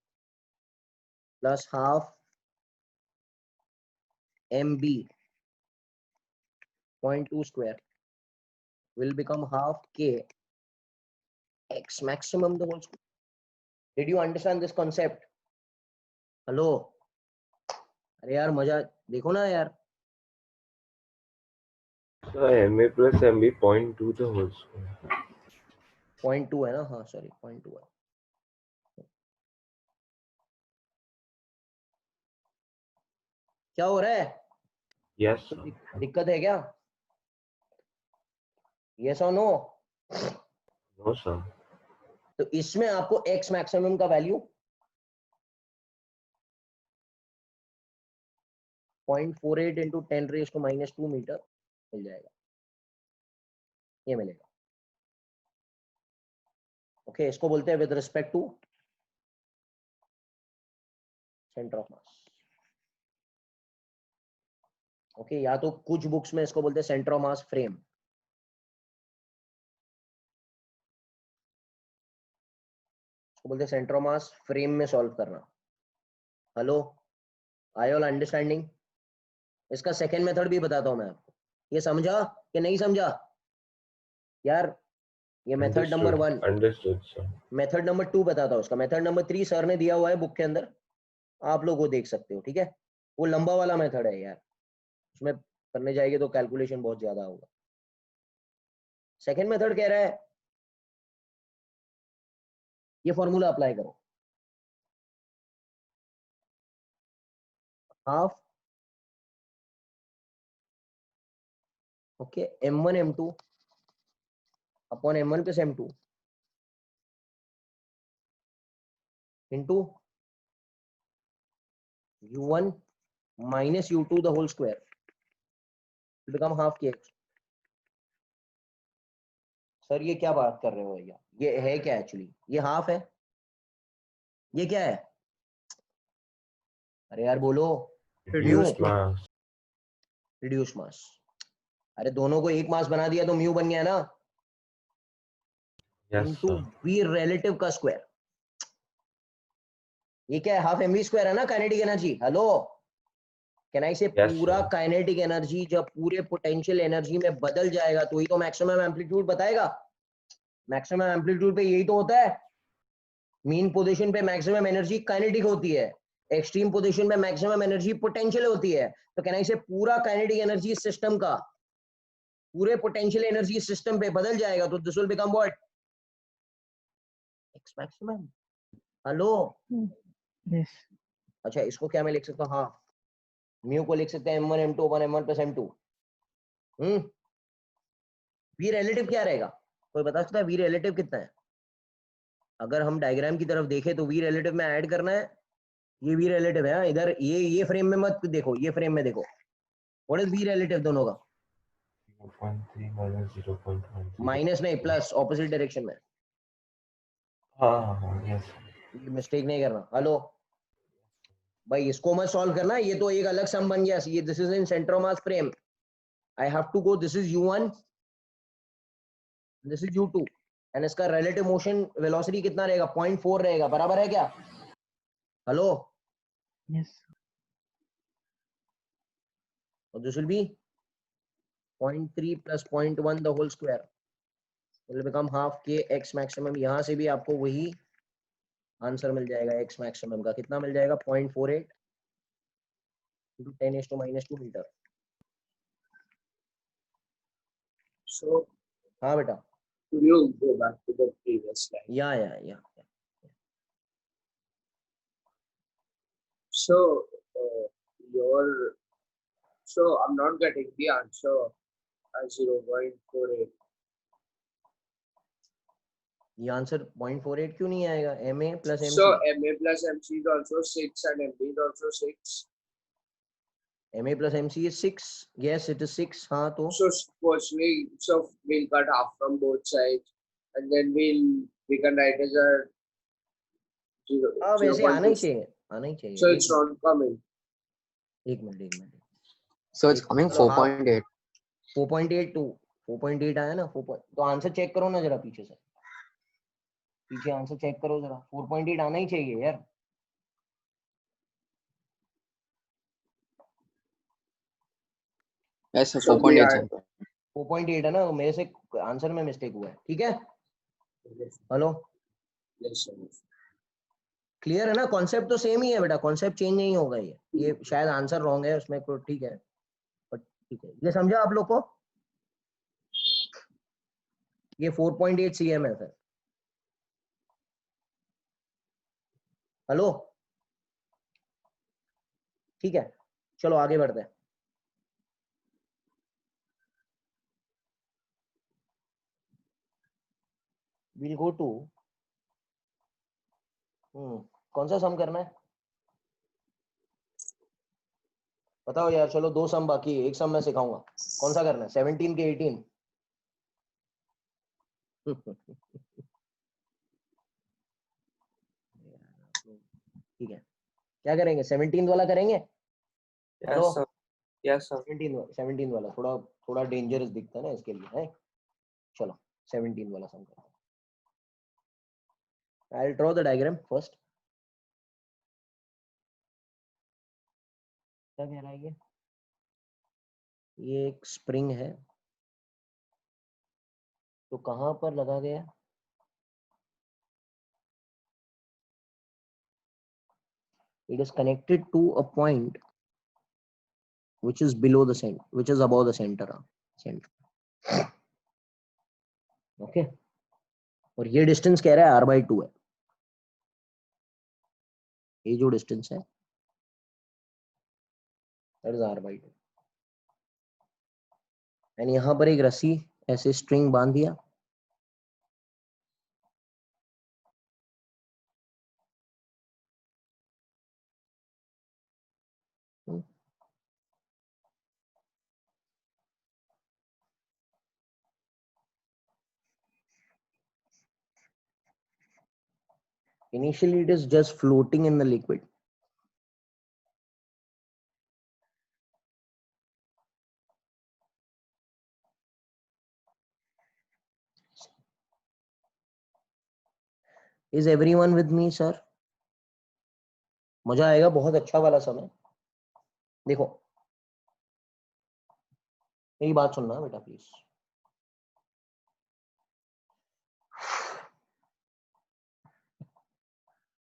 plus half m b 0.2 square will become half k x maximum the whole square. Did you understand this concept? Hello, अरे यार मजा देखो ना यार। So MA plus MB 0.2 the whole square. 0.2 है ना? हाँ sorry, 0.2 है। क्या हो रहा है? Yes, तो sir. दिक्कत है क्या? यस और नो? No, sir. तो इसमें आपको x मैक्सिमम का वैल्यू 0.48 इंटू 10⁻² मीटर मिल जाएगा, ये मिलेगा। ओके, इसको बोलते हैं with respect to centre of mass. Okay, या तो कुछ बुक्स में इसको बोलते हैं सेंटर ऑफ मास फ्रेम। इसको बोलते हैं सेंटर ऑफ मास फ्रेम में सॉल्व करना। हेलो, आई ऑल अंडरस्टैंडिंग? इसका सेकेंड मेथड भी बताता हूं मैं आपको, ये समझा कि नहीं समझा यार? ये method number 1। Understood, sir. Method number 2 बताता हूं उसका। मेथड नंबर 3 सर ने दिया हुआ है बुक के अंदर, आप लोग वो देख सकते हो, ठीक है? वो लंबा वाला मेथड है यार, उसमें करने जाएंगे तो कैलकुलेशन बहुत ज्यादा होगा। सेकेंड मेथड कह रहा है ये फॉर्मूला अप्लाई करो, half okay m1 m2 upon m1 plus m2 into u1 minus u2 the whole square become half kx। Sir ये क्या बात कर रहे हो भैया? ये है क्या एक्चुअली? ये हाफ है, ये क्या है? अरे यार बोलो। Reduced mass. Reduce mass. अरे दोनों को एक मास बना दिया तो म्यू बन गया ना, Yes, into sir. V relative का स्क्वायर। ये क्या है? हाफ mv स्क्वायर है ना kinetic energy. Hello, can I say Yes, पूरा sir. काइनेटिक एनर्जी जब पूरे पोटेंशियल एनर्जी में बदल जाएगा तो ही तो मैक्सिमम एम्पलीट्यूड बताएगा। मैक्सिमम एम्पलीट्यूड पे यही तो होता है। मीन पोजीशन पे मैक्सिमम एनर्जी काइनेटिक होती है, एक्सट्रीम पोजीशन पे मैक्सिमम एनर्जी पोटेंशियल होती है। तो कैन आई से पूरा काइनेटिक एनर्जी सिस्टम का पूरे पोटेंशियल एनर्जी सिस्टम पे बदल जाएगा तो this will become what? X maximum. Hello, Yes. अच्छा इसको क्या मैं लिख सकता हूँ? हाँ, म्यू को लिख सकते हैं m1 m2 upon m1 plus m2। We relative क्या रहेगा? कोई बता सकता है वी रिलेटिव कितना है? अगर हम डायग्राम की तरफ देखें तो वी रिलेटिव में ऐड करना है, ये वी रिलेटिव है। इधर ये फ्रेम में मत देखो, ये फ्रेम में देखो। व्हाट इज वी रिलेटिव दोनों का? 0.3 minus 0.1. माइनस नहीं, प्लस, ऑपोजिट डायरेक्शन में। हाँ, yes. ये मिस्टेक नहीं करना। हेलो भाई, इसको मत सॉल्व करना, ये तो एक अलग सम बन गया। ये this is in centre of mass frame, I have to go, this is u1, this is u2 and इसका रिलेटिव मोशन वेलोसिटी कितना रहेगा? 0.4 रहेगा, बराबर है क्या? Hello, Yes. और this will be 0.3 plus 0.1 the whole square will become half k x maximum. यहां से भी आपको वही आंसर मिल जाएगा। एक्स मैक्सिमम का कितना मिल जाएगा? 0.48 into 10⁻² मीटर। So, हाँ बेटा, could you go back to the previous slide? या So, so I'm not getting the answer as 0.48. ये आंसर 0.48 क्यों नहीं आएगा? ma plus So, mc, MA plus MC is also 6 and MB is also 6. ma plus mc is 6, yes it is 6। हाँ तो So, firstly, so we'll cut half from both sides and then we can write as a 0, हाँ वैसे आना ही 0.2. चाहिए, आना ही चाहिए। So, it's not coming. एक minute. So it's coming चलो, हाँ, 4.8. 4.8 टू 4.8 आया ना। 4 तो आंसर चेक करो ना जरा, पीछे से, पीछे आंसर चेक करो जरा। 4.8 आना ही चाहिए यार। Yes, sir, So, we 4.8. are. sir. 4.8 है ना, तो मेरे से आंसर में मिस्टेक हुआ है, ठीक है? Hello, Yes, sir. क्लियर है ना? कॉन्सेप्ट तो सेम ही है बेटा, कॉन्सेप्ट चेंज नहीं होगा। ये शायद आंसर रॉन्ग है उसमें, तो ठीक है, बट ठीक है। ये समझा आप लोग को? ये 4.8 cm है सर। हेलो, ठीक है, चलो आगे बढ़ते हैं। we'll go to कौन सा सम करना है बताओ यार। चलो 2 सम बाकी है, एक सम मैं सिखाऊंगा। कौन सा करना है? 17 के 18? ठीक है, क्या करेंगे? 17 वाला करेंगे। Hello, Yes, sir. Yes, sir. 17 वाला थोड़ा थोड़ा डेंजरस दिखता है ना, इसके लिए है। चलो 17 वाला सम करते हैं। I'll draw the diagram first. क्या कह रहा है ये एक स्प्रिंग है, तो कहां पर लगा गया? It is connected to a point which is below the center, which is above the center. Okay, और ये डिस्टेंस कह रहा है r/2 है। ये जो डिस्टेंस है that is r/2, एंड यहाँ पर एक रस्सी ऐसे स्ट्रिंग बांध दिया। Initially it is just floating in the liquid. Is everyone with me, sir? मजा आएगा, बहुत अच्छा वाला समय। देखो मेरी बात सुनना बेटा please.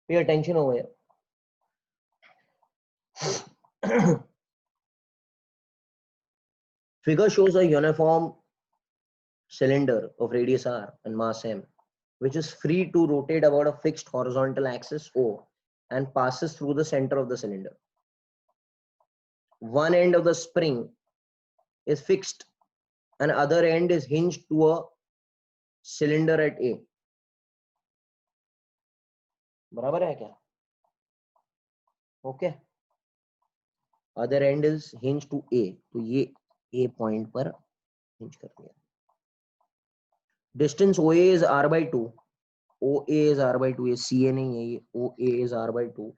Pay attention over here. Figure shows a uniform cylinder of radius r and mass m, which is free to rotate about a fixed horizontal axis O and passes through the center of the cylinder. One end of the spring is fixed and other end is hinged to a cylinder at A. बराबर है क्या? Okay. Other end is hinged to A, तो ये A point पर hinge कर दिया। Distance OA is r/2. OA is r/2, ये CA नहीं है, ये OA is r/2.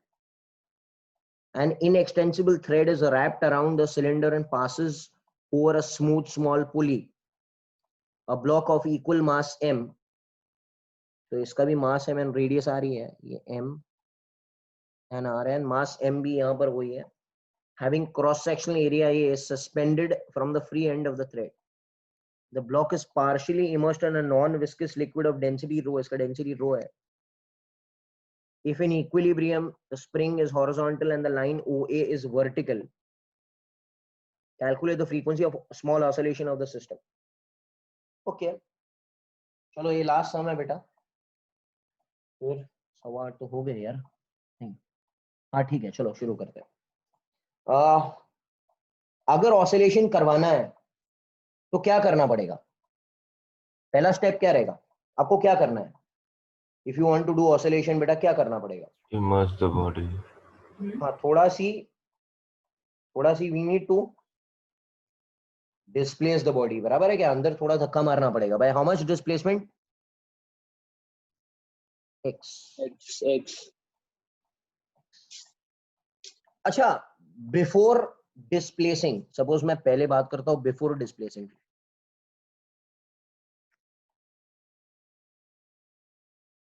An inextensible thread is wrapped around the cylinder and passes over a smooth small pulley. A block of equal mass m, तो इसका भी mass m and radius r ही है, ये m and r and mass m भी यहाँ पर वही है, having cross sectional area A is suspended from the free end of the thread. The block is partially immersed in a non-viscous liquid of density rho, इसका density rho है. If in equilibrium the spring is horizontal and the line OA is vertical, calculate the frequency of small oscillation of the system. Okay, चलो ये last सम है बेटा, फिर 8:15 तो हो गए यार। नहीं, हाँ ठीक है, चलो शुरू करते हैं। अगर ऑसिलेशन करवाना है तो क्या करना पड़ेगा? पहला स्टेप क्या रहेगा? आपको क्या करना है? If you want to do oscillation बेटा क्या करना पड़ेगा? Immerse the body. हाँ, थोड़ा see we need to displace the body, बराबर है क्या? अंदर थोड़ा धक्का मारना पड़ेगा। By how much displacement? x। अच्छा, बिफोर डिस्प्लेसिंग, सपोज मैं पहले बात करता हूं बिफोर डिस्प्लेसिंग,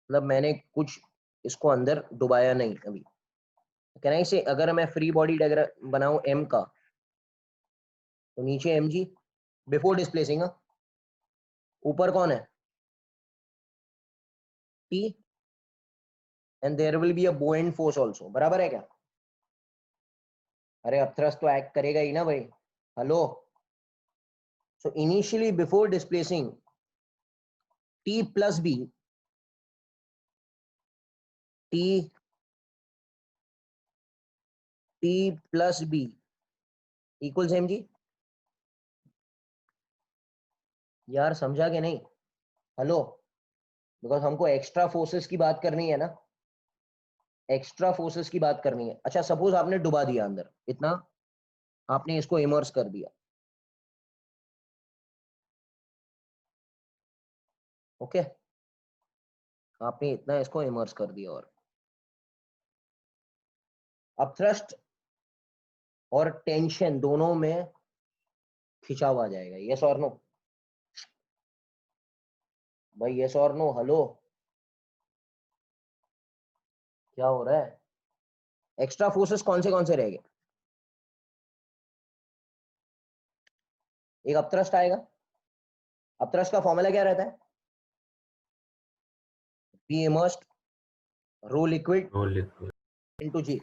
मतलब मैंने कुछ इसको अंदर डुबाया नहीं अभी। कैन आई से अगर मैं फ्री बॉडी डायग्राम बनाऊं m का, तो नीचे mg बिफोर डिस्प्लेसिंग, ऊपर कौन है? t and there will be a buoyant force also, बराबर है क्या? अरे अब थ्रस्ट तो एक्ट करेगा ही ना भाई। Hello, so initially before displacing t plus b, t plus b equals mg। यार समझा कि नहीं? हेलो, बिकॉज हमको एक्स्ट्रा फोर्सेस की बात करनी है ना, एक्स्ट्रा फोर्सेस की बात करनी है। अच्छा सपोज आपने डुबा दिया अंदर, इतना आपने इसको इमर्स कर दिया, ओके आपने इतना इसको इमर्स कर दिया, और अब थ्रस्ट और टेंशन दोनों में खिंचाव आ जाएगा, यस और नो भाई, यस और नो, हेलो क्या हो रहा है? एक्स्ट्रा फोर्सेस कौन से रहेंगे? एक अपथ्रस्ट आएगा, अपथ्रस्ट का फॉर्मूला क्या रहता है? P immersed rho liquid No liquid. into G.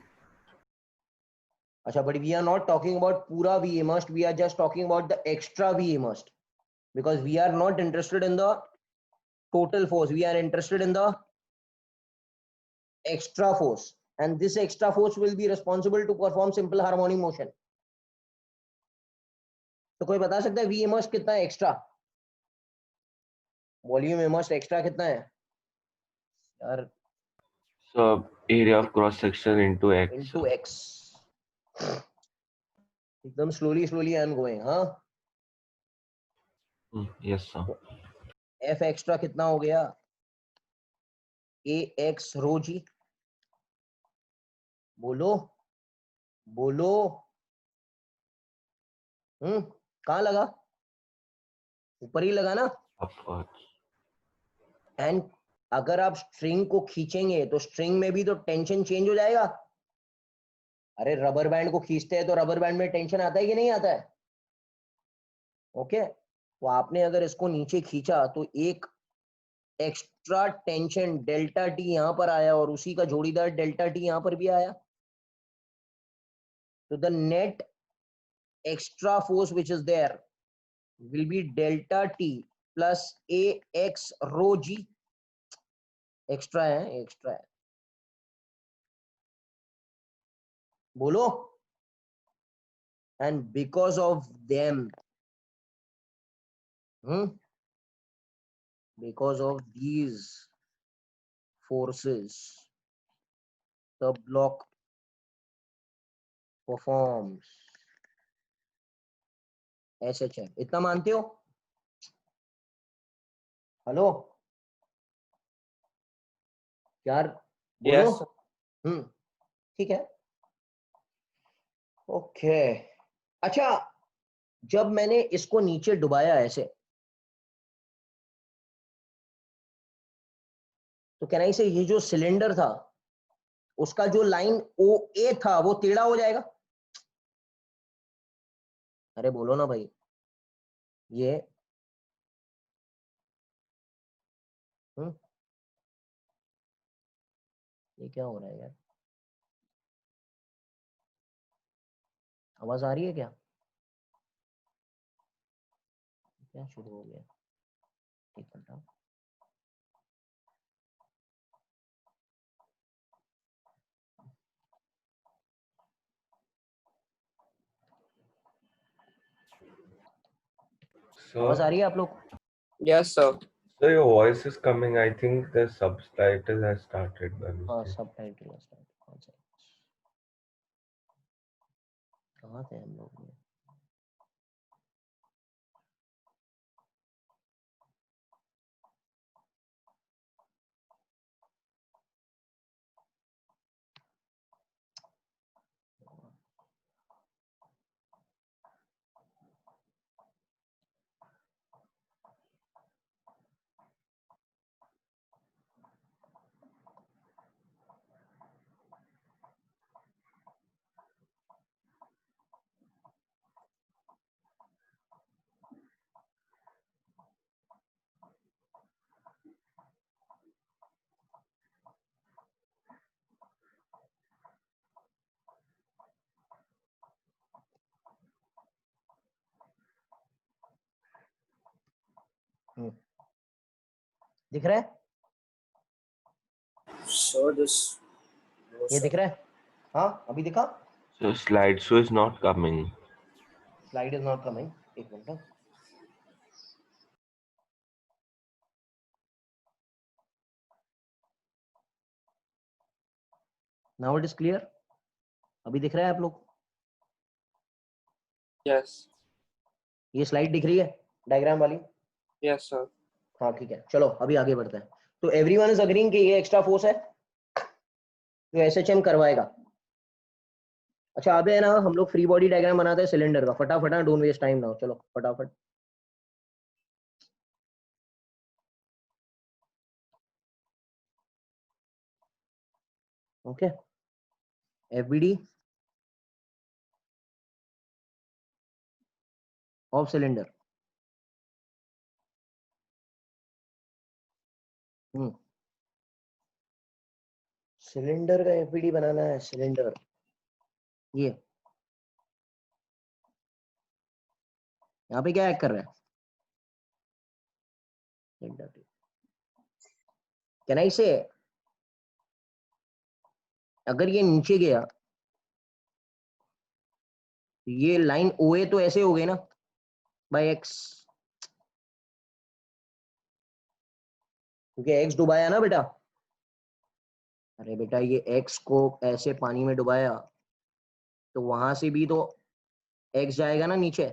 अच्छा, but we are not talking about पूरा V immersed, we are just talking about the extra V immersed, because we are not interested in the total force, we are interested in the extra force, and this extra force will be responsible to perform simple harmonic motion. तो कोई बता सकता है V immersed कितना है extra? Volume immersed extra कितना है यार? So area of cross section into x. Into x. एकदम slowly I am going, हाँ? Yes sir. F एक्स्ट्रा कितना हो गया? ax rho g. बोलो बोलो, कहाँ लगा? ऊपर ही लगा ना? Of course. एंड अगर आप स्ट्रिंग को खींचेंगे तो स्ट्रिंग में भी तो टेंशन चेंज हो जाएगा। अरे रबर बैंड को खींचते हैं तो रबर बैंड में टेंशन आता है कि नहीं आता है? ओके, तो आपने अगर इसको नीचे खींचा तो एक एक्स्ट्रा टेंशन डेल्टा टी यहां पर आया और उसी का जोड़ीदार डेल्टा टी यहां पर भी आया। तो the net extra force which is there will be delta t plus ax rho g. Extra है, एक्स्ट्रा है, बोलो। and because of them, because of these forces, the block performs SHM. इतना मानते हो? हेलो यार बोलो। Yes. ठीक है, ओके। अच्छा, जब मैंने इसको नीचे डुबाया ऐसे, तो कहना ही से ये जो सिलेंडर था उसका जो लाइन OA था वो टेढ़ा हो जाएगा। अरे बोलो ना भाई, ये ये क्या हो रहा है यार? आवाज आ रही है क्या? क्या शुरू हो गया? एक मिनट। आवाज आ रही है आप लोग? Yes, sir. So your voice is coming. I think the subtitle has started by हाँ, mistake. Subtitle start. कहाँ थे हम लोग? दिख रहा है? So this. No, ये sir. दिख रहा है? हाँ, अभी दिखा? So slideshow is not coming. Slide is not coming. एक minute. Now it is clear? अभी दिख रहा है आप लोग? Yes. ये स्लाइड दिख रही है डायग्राम वाली? Yes, sir. हाँ ठीक है, चलो अभी आगे बढ़ते हैं। तो एवरीवन इज अग्रीइंग कि ये एक्स्ट्रा फोर्स है जो एसएचएम करवाएगा। अच्छा अभी है ना हम लोग फ्री बॉडी डायग्राम बनाते हैं सिलेंडर का, फटाफट, डोंट वेस्ट टाइम नाउ, चलो फटाफट। Okay, FBD of cylinder. Cylinder का एफबीडी बनाना है, सिलेंडर ये यहाँ पे क्या एक्ट कर रहा है? कैन आई से अगर ये नीचे गया ये लाइन ओए तो ऐसे हो गई ना बाय एक्स, क्योंकि एक्स डुबाया ना बेटा। अरे बेटा ये एक्स को ऐसे पानी में डुबाया तो वहां से भी तो एक्स जाएगा ना नीचे।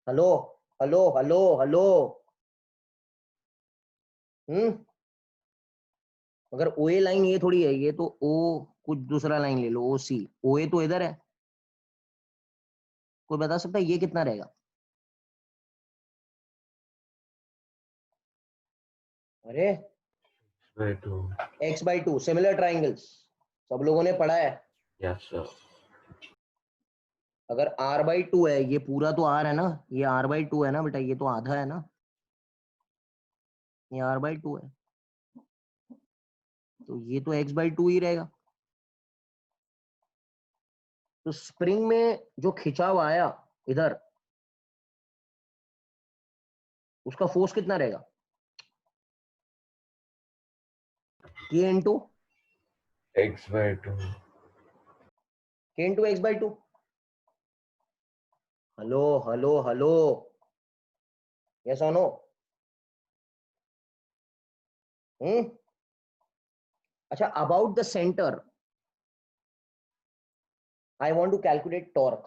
हेलो हेलो हेलो हेलो, मगर ओए लाइन ये थोड़ी है, ये तो ओ कुछ दूसरा लाइन ले लो, ओ सी। ओए तो इधर है, कोई बता सकता है ये कितना रहेगा? अरे x/2 सिमिलर ट्राइंगल्स सब लोगों ने पढ़ा है। Yes, sir. अगर r/2 है, ये पूरा तो r है ना, ये r/2 है ना बेटा, ये तो आधा है ना, ये r/2 है, तो ये तो x/2 ही रहेगा। तो स्प्रिंग में जो खिंचाव आया इधर, उसका फोर्स कितना रहेगा? k into x/2. k into x/2। Hello hello hello, yes और नो? अच्छा, about the centre I want to calculate torque.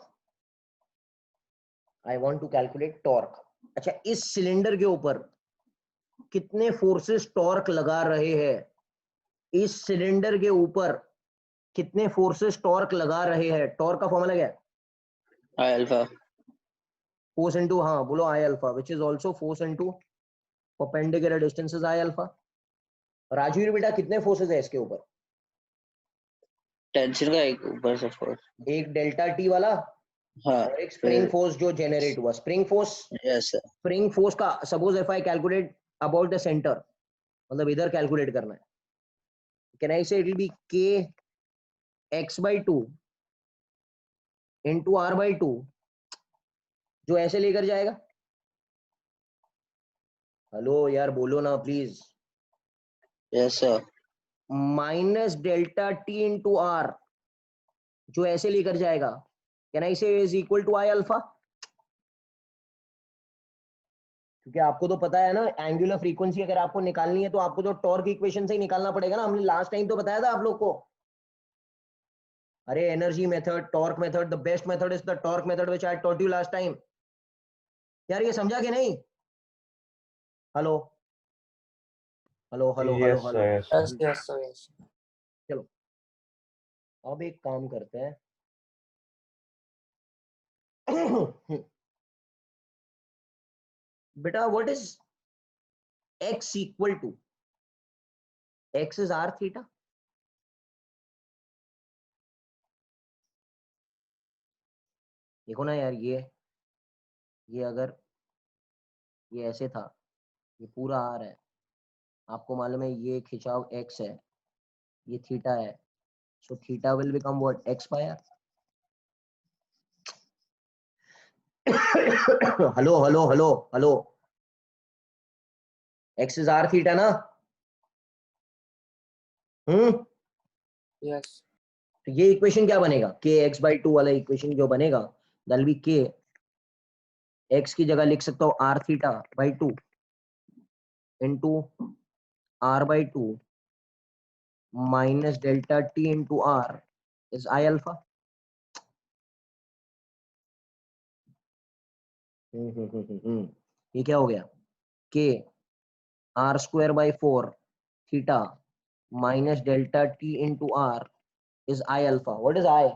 I want to calculate torque. अच्छा, इस सिलेंडर के ऊपर कितने फोर्सेस टॉर्क लगा रहे हैं? इस सिलेंडर के ऊपर कितने फोर्सेस टॉर्क लगा रहे हैं? टॉर्क का फॉर्मूला क्या है? I alpha. फोर्स इनटू, हाँ बोलो, आई alpha, which is also force into perpendicular distances, I alpha. Rajveer बेटा कितने फोर्सेस है इसके ऊपर? टेंशन का एक ऊपर से फोर्स। एक डेल्टा टी वाला हाँ। और एक स्प्रिंग फोर्स जो जेनरेट हुआ। Spring force, yes sir. Spring force का suppose if I calculate about the centre, मतलब इधर कैलकुलेट करना है, can I say it will be k x/2 into r/2, जो ऐसे लेकर जाएगा। हेलो यार बोलो ना please. Yes sir. Minus delta T into R, जो ऐसे लेकर जाएगा, can I say is equal to I alpha. क्योंकि आपको तो पता है ना एंगुलर फ्रीक्वेंसी अगर आपको निकालनी है तो आपको तो टॉर्क इक्वेशन से ही निकालना पड़ेगा ना। हमने लास्ट टाइम तो बताया था आप लोग को। अरे energy method, torque method, the best method is the torque method which I taught you last time. यार ये समझा कि नहीं? Hello hello hello hello Yes, hello. sir. Yes, sir. Yes, yes, sir. Yes. चलो अब एक काम करते हैं। बेटा what is x equal to? x is r theta. देखो ना यार, ये अगर ये ऐसे था, ये पूरा r है, आपको मालूम है ये खिंचाव x है, ये थीटा है, so theta will become what? x by r। Hello hello hello hello, x is r theta ना? Yes. तो ये इक्वेशन क्या बनेगा? k x/2 वाला इक्वेशन जो बनेगा that will be k, x की जगह लिख सकता हूँ r theta by 2 into r/2 minus delta t into r is I alpha. ये क्या हो गया? k r square by 4 theta minus delta t into r is I alpha. What is I?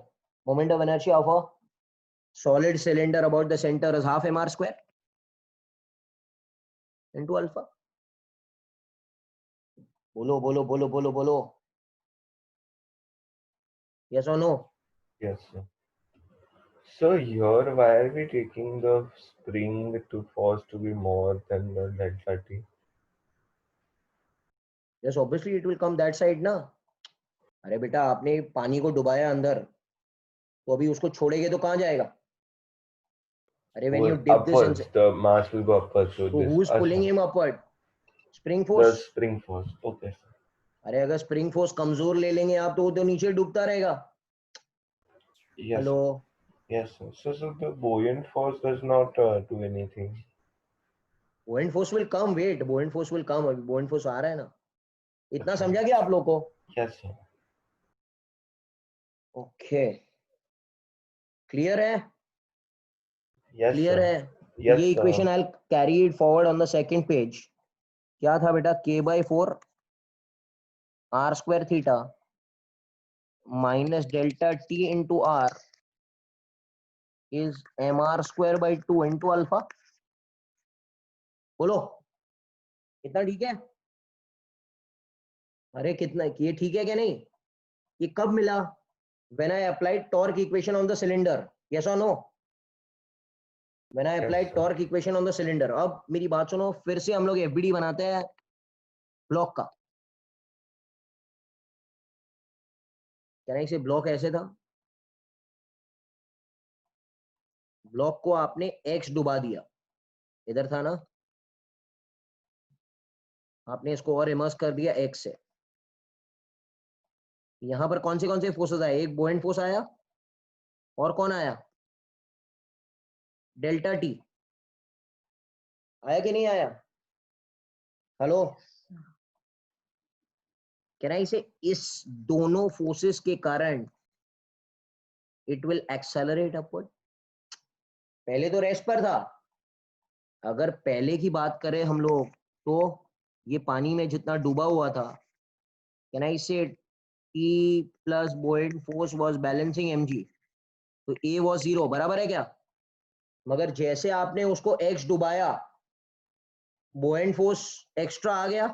Moment of inertia of a solid cylinder about the center is half mr square into alpha. बोलो बोलो बोलो बोलो बोलो. Yes or no? Yes, sir. So here, why are we taking the spring to force to be more than the delta t? Yes, obviously it will come that side ना. अरे बेटा आपने पानी को डुबाया अंदर, तो अभी उसको छोड़ेगे तो कहाँ जाएगा? अरे when you Well, dip this upwards, inside, the mass will go upwards. So so this who is pulling him upward? Spring the force. spring force. Okay, sir. अरे अगर स्प्रिंग फोर्स कमजोर ले लेंगे आप तो वो तो नीचे डूबता रहेगा. Yes. Hello. Yes, sir. So the buoyant force does not do anything. Buoyant force will come. Wait, buoyant force will come. अभी buoyant force आ रहा है ना. इतना Okay. समझा क्या आप लोग को? Yes, sir. Okay. Clear है? Yes, Clear sir. है? Yes, ये sir. Equation I'll carry it forward on the second page. क्या था बेटा? k by 4 r square theta minus delta t into r is mr square by 2 into alpha. बोलो कितना ठीक है? अरे कितना ये ठीक है क्या नहीं? ये कब मिला? When I applied torque equation on the cylinder. Yes or no? When I Yes, applied sir. torque equation on the cylinder. अब मेरी बात सुनो, फिर से हम लोग FBD बनाते हैं ब्लॉक का. कहना इसे ब्लॉक ऐसे था, ब्लॉक को आपने x डुबा दिया, इधर था ना, आपने इसको और इमर्स कर दिया x से. यहां पर कौन से फोर्सेस आए? एक बुओयंट फोर्स आया और कौन आया? Delta T. आया कि नहीं आया? हेलो. कहना इसे इस दोनों फोर्सेस के कारण इट विल एक्सेलरेट अपवर्ड. पहले तो रेस्ट पर था. अगर पहले की बात करें हम लोग तो ये पानी में जितना डूबा हुआ था, can I say T plus buoyant force was balancing mg, तो A वाज 0. बराबर है क्या? मगर जैसे आपने उसको x डुबाया, बुओयंट फोर्स एक्स्ट्रा आ गया,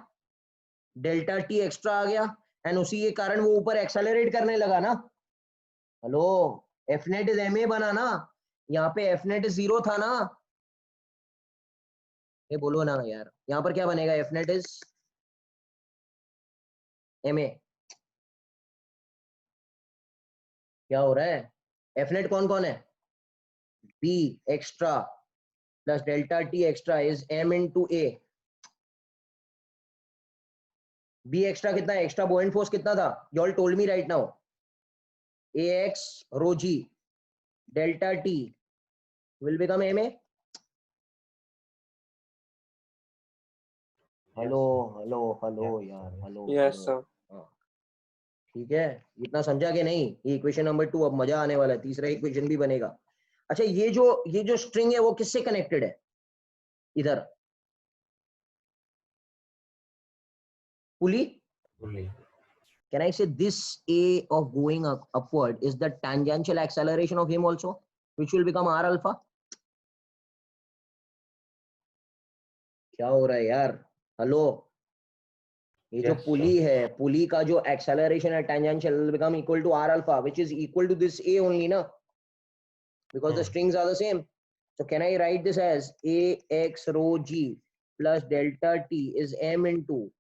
डेल्टा टी एक्स्ट्रा आ गया, एंड उसी के कारण वो ऊपर एक्सेलरेट करने लगा ना. Hello, F net is ma बना ना, यहाँ पे एफ नेट 0 था ना. ये बोलो ना यार, यहाँ पर क्या बनेगा? F net is ma. क्या हो रहा है? एफ नेट कौन कौन है? b extra plus delta T extra is m into a. b extra कितना है? एक्स्ट्रा बुओयंट फोर्स कितना था? You all told me right now. ax rho g delta t will become ma. Hello hello hello यार, hello. Yes, sir. ठीक है, इतना समझा कि नहीं? ये इक्वेशन नंबर 2. अब मजा आने वाला है, तीसरा इक्वेशन भी बनेगा. अच्छा, ये जो स्ट्रिंग है वो किससे कनेक्टेड है? इधर पुली. Only. Can I say this A of going upward is the tangential acceleration of him also, which will become R alpha? क्या हो रहा है यार? हेलो, ये जो Yes, sir. पुली है, पुली का जो एक्सेलरेशन है tangential will become equal to R alpha, which is equal to this A only ना, because the strings are the same. So can I write this as AX rho G plus delta T is M into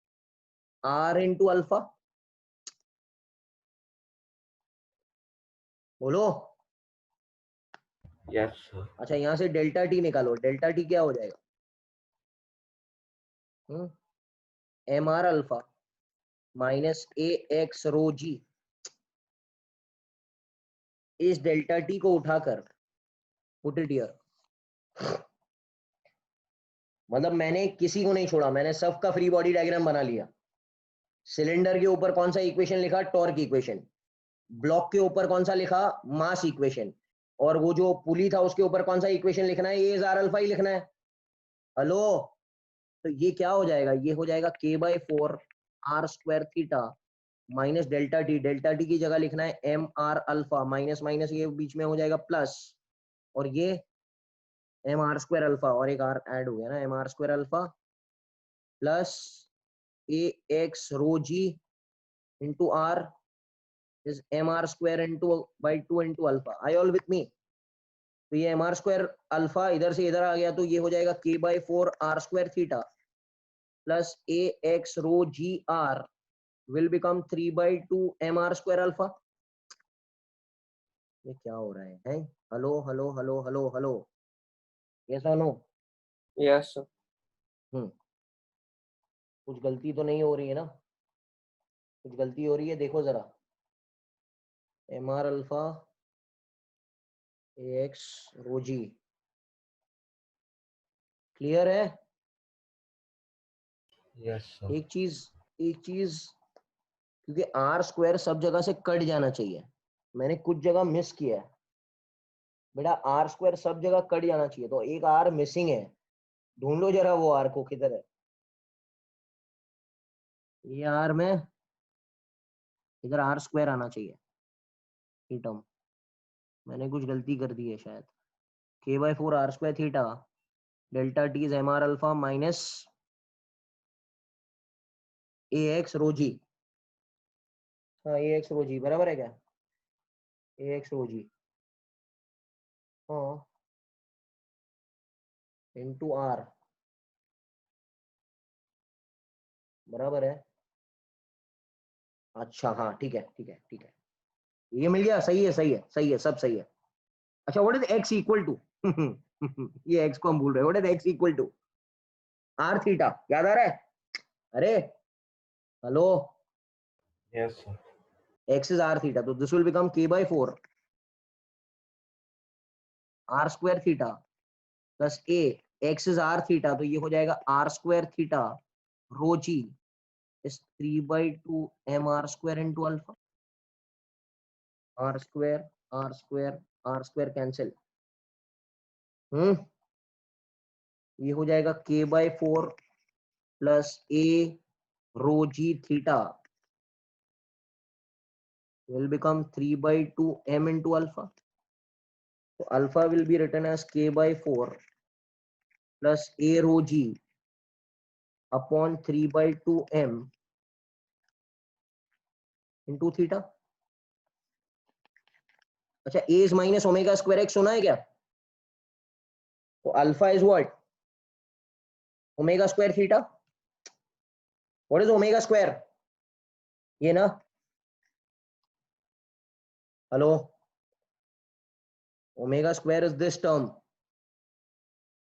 R into alpha? बोलो. Yes, sir. अच्छा, यहाँ से delta T निकालो. Delta T क्या हो जाएगा? M r alpha minus ए x rho जी. इस delta T को उठाकर पुट इट हियर. मतलब मैंने किसी को नहीं छोड़ा, मैंने सबका फ्री बॉडी डायग्राम बना लिया. सिलेंडर के ऊपर कौन सा इक्वेशन लिखा? Torque equation. ब्लॉक के ऊपर कौन सा लिखा? मास इक्वेशन। और वो जो पुली था उसके ऊपर कौन सा इक्वेशन लिखना है? ए इज आर अल्फा ही लिखना है। हेलो, तो ये क्या हो जाएगा? ये हो जाएगा k/4 r square theta minus delta t. Delta t की जगह लिखना है m r alpha, minus minus ये बीच में हो जाएगा प्लस, और ये एम आर स्क्वायर अल्फा, और एक आर ऐड हो गया ना, m r square alpha plus a x rho g into r is mr square into by 2 into alpha. Are you all with me? तो ये mr square अल्फा इधर से इधर आ गया, तो ये हो जाएगा k/4 r square theta plus ax rho gr will become 3/2 mr square alpha. ये क्या हो रहा है? हैं? Hello hello hello hello hello, yes और नो? Yes, sir. कुछ गलती तो नहीं हो रही है ना? कुछ गलती हो रही है? देखो जरा, mr alpha ax rho g clear है? Yes, sir. एक चीज, क्योंकि आर स्क्वायर सब जगह से कट जाना चाहिए, मैंने कुछ जगह मिस किया है बेटा। आर स्क्वायर सब जगह कट जाना चाहिए, तो एक आर मिसिंग है, ढूंढो जरा वो आर को, किधर है ये आर में? इधर आर स्क्वायर आना चाहिए ये टर्म, मैंने कुछ गलती कर दी है शायद। k/4 r square theta delta T is mr alpha minus ax रो जी। हाँ ax रो जी बराबर है क्या? ax रो जी हाँ इंटू आर बराबर है। अच्छा हाँ ठीक है ठीक है ठीक है, ये मिल गया। सही है सही है सही है, सब सही है। अच्छा what is x equal to? ये x को हम भूल रहे हैं। What is x equal to? r theta, याद आ रहा है? अरे hello, Yes, sir. x is r theta, तो this will become k/4 r square theta plus a, x is r theta, तो ये हो जाएगा r square theta rho g is 3/2 mr square into alpha। r square r square r square cancel, ये हो जाएगा k/4 plus a rho g theta will become 3/2 m into alpha. So alpha will be written as k/4 plus a rho g upon 3/2 m into theta। अच्छा a is minus omega square x होना है क्या? तो alpha is what? Omega square theta. What is omega square? ये ना, hello, omega square is this term,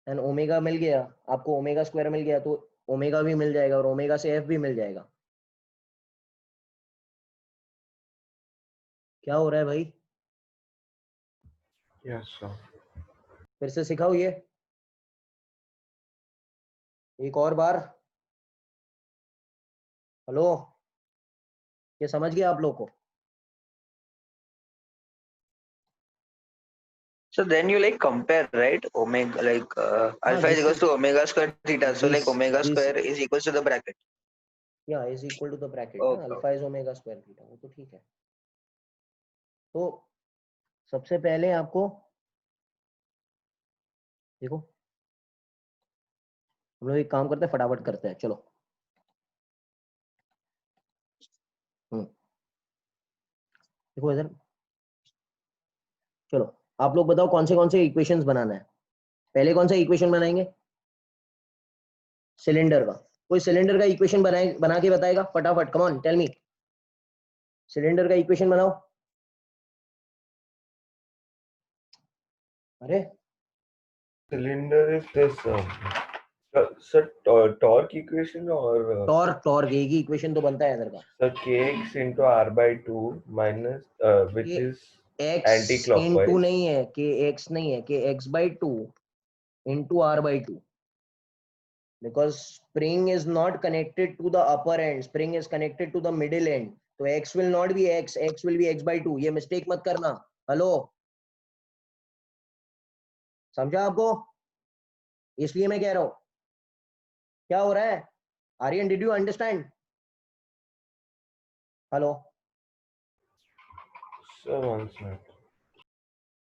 and omega मिल गया आपको, ओमेगा स्क्वायर मिल गया तो ओमेगा भी मिल जाएगा, और ओमेगा से एफ भी मिल जाएगा। क्या हो रहा है भाई? Yes, sir. फिर से सिखाओ ये एक और बार। हेलो, ये समझ गए आप लोग को? So then you like compare, right? Omega like alpha is this equals to omega square theta. So like this- omega this- square is equals to the bracket. या is equal to the bracket, Okay. Alpha is omega square theta, वो तो ठीक है। तो सबसे पहले आपको देखो, हम लोग एक काम करते हैं, फटाफट करते हैं, चलो। देखो इधर, चलो आप लोग बताओ कौन से इक्वेशंस बनाना है। पहले कौन सा इक्वेशन बनाएंगे? सिलेंडर का। कोई सिलेंडर का इक्वेशन बना के बताएगा फटाफट, come on tell me. Cylinder का इक्वेशन बनाओ। अरे Cylinder is this. Sir, torque equation or torque एक ही इक्वेशन तो बनता है इधर का। sir, kx into r/2 minus which ये is x anti-clockwise. इंटू नहीं है, के एक्स नहीं है, के x/2 into r/2। because spring is not connected to the upper end, spring is connected to the middle end. तो x will not be x, x will be x by 2. ये mistake मत करना. Hello, समझा आपको? इसलिए मैं कह रहा हूं. क्या हो रहा है? Aryan, did you understand? Hello. Sir, one minute.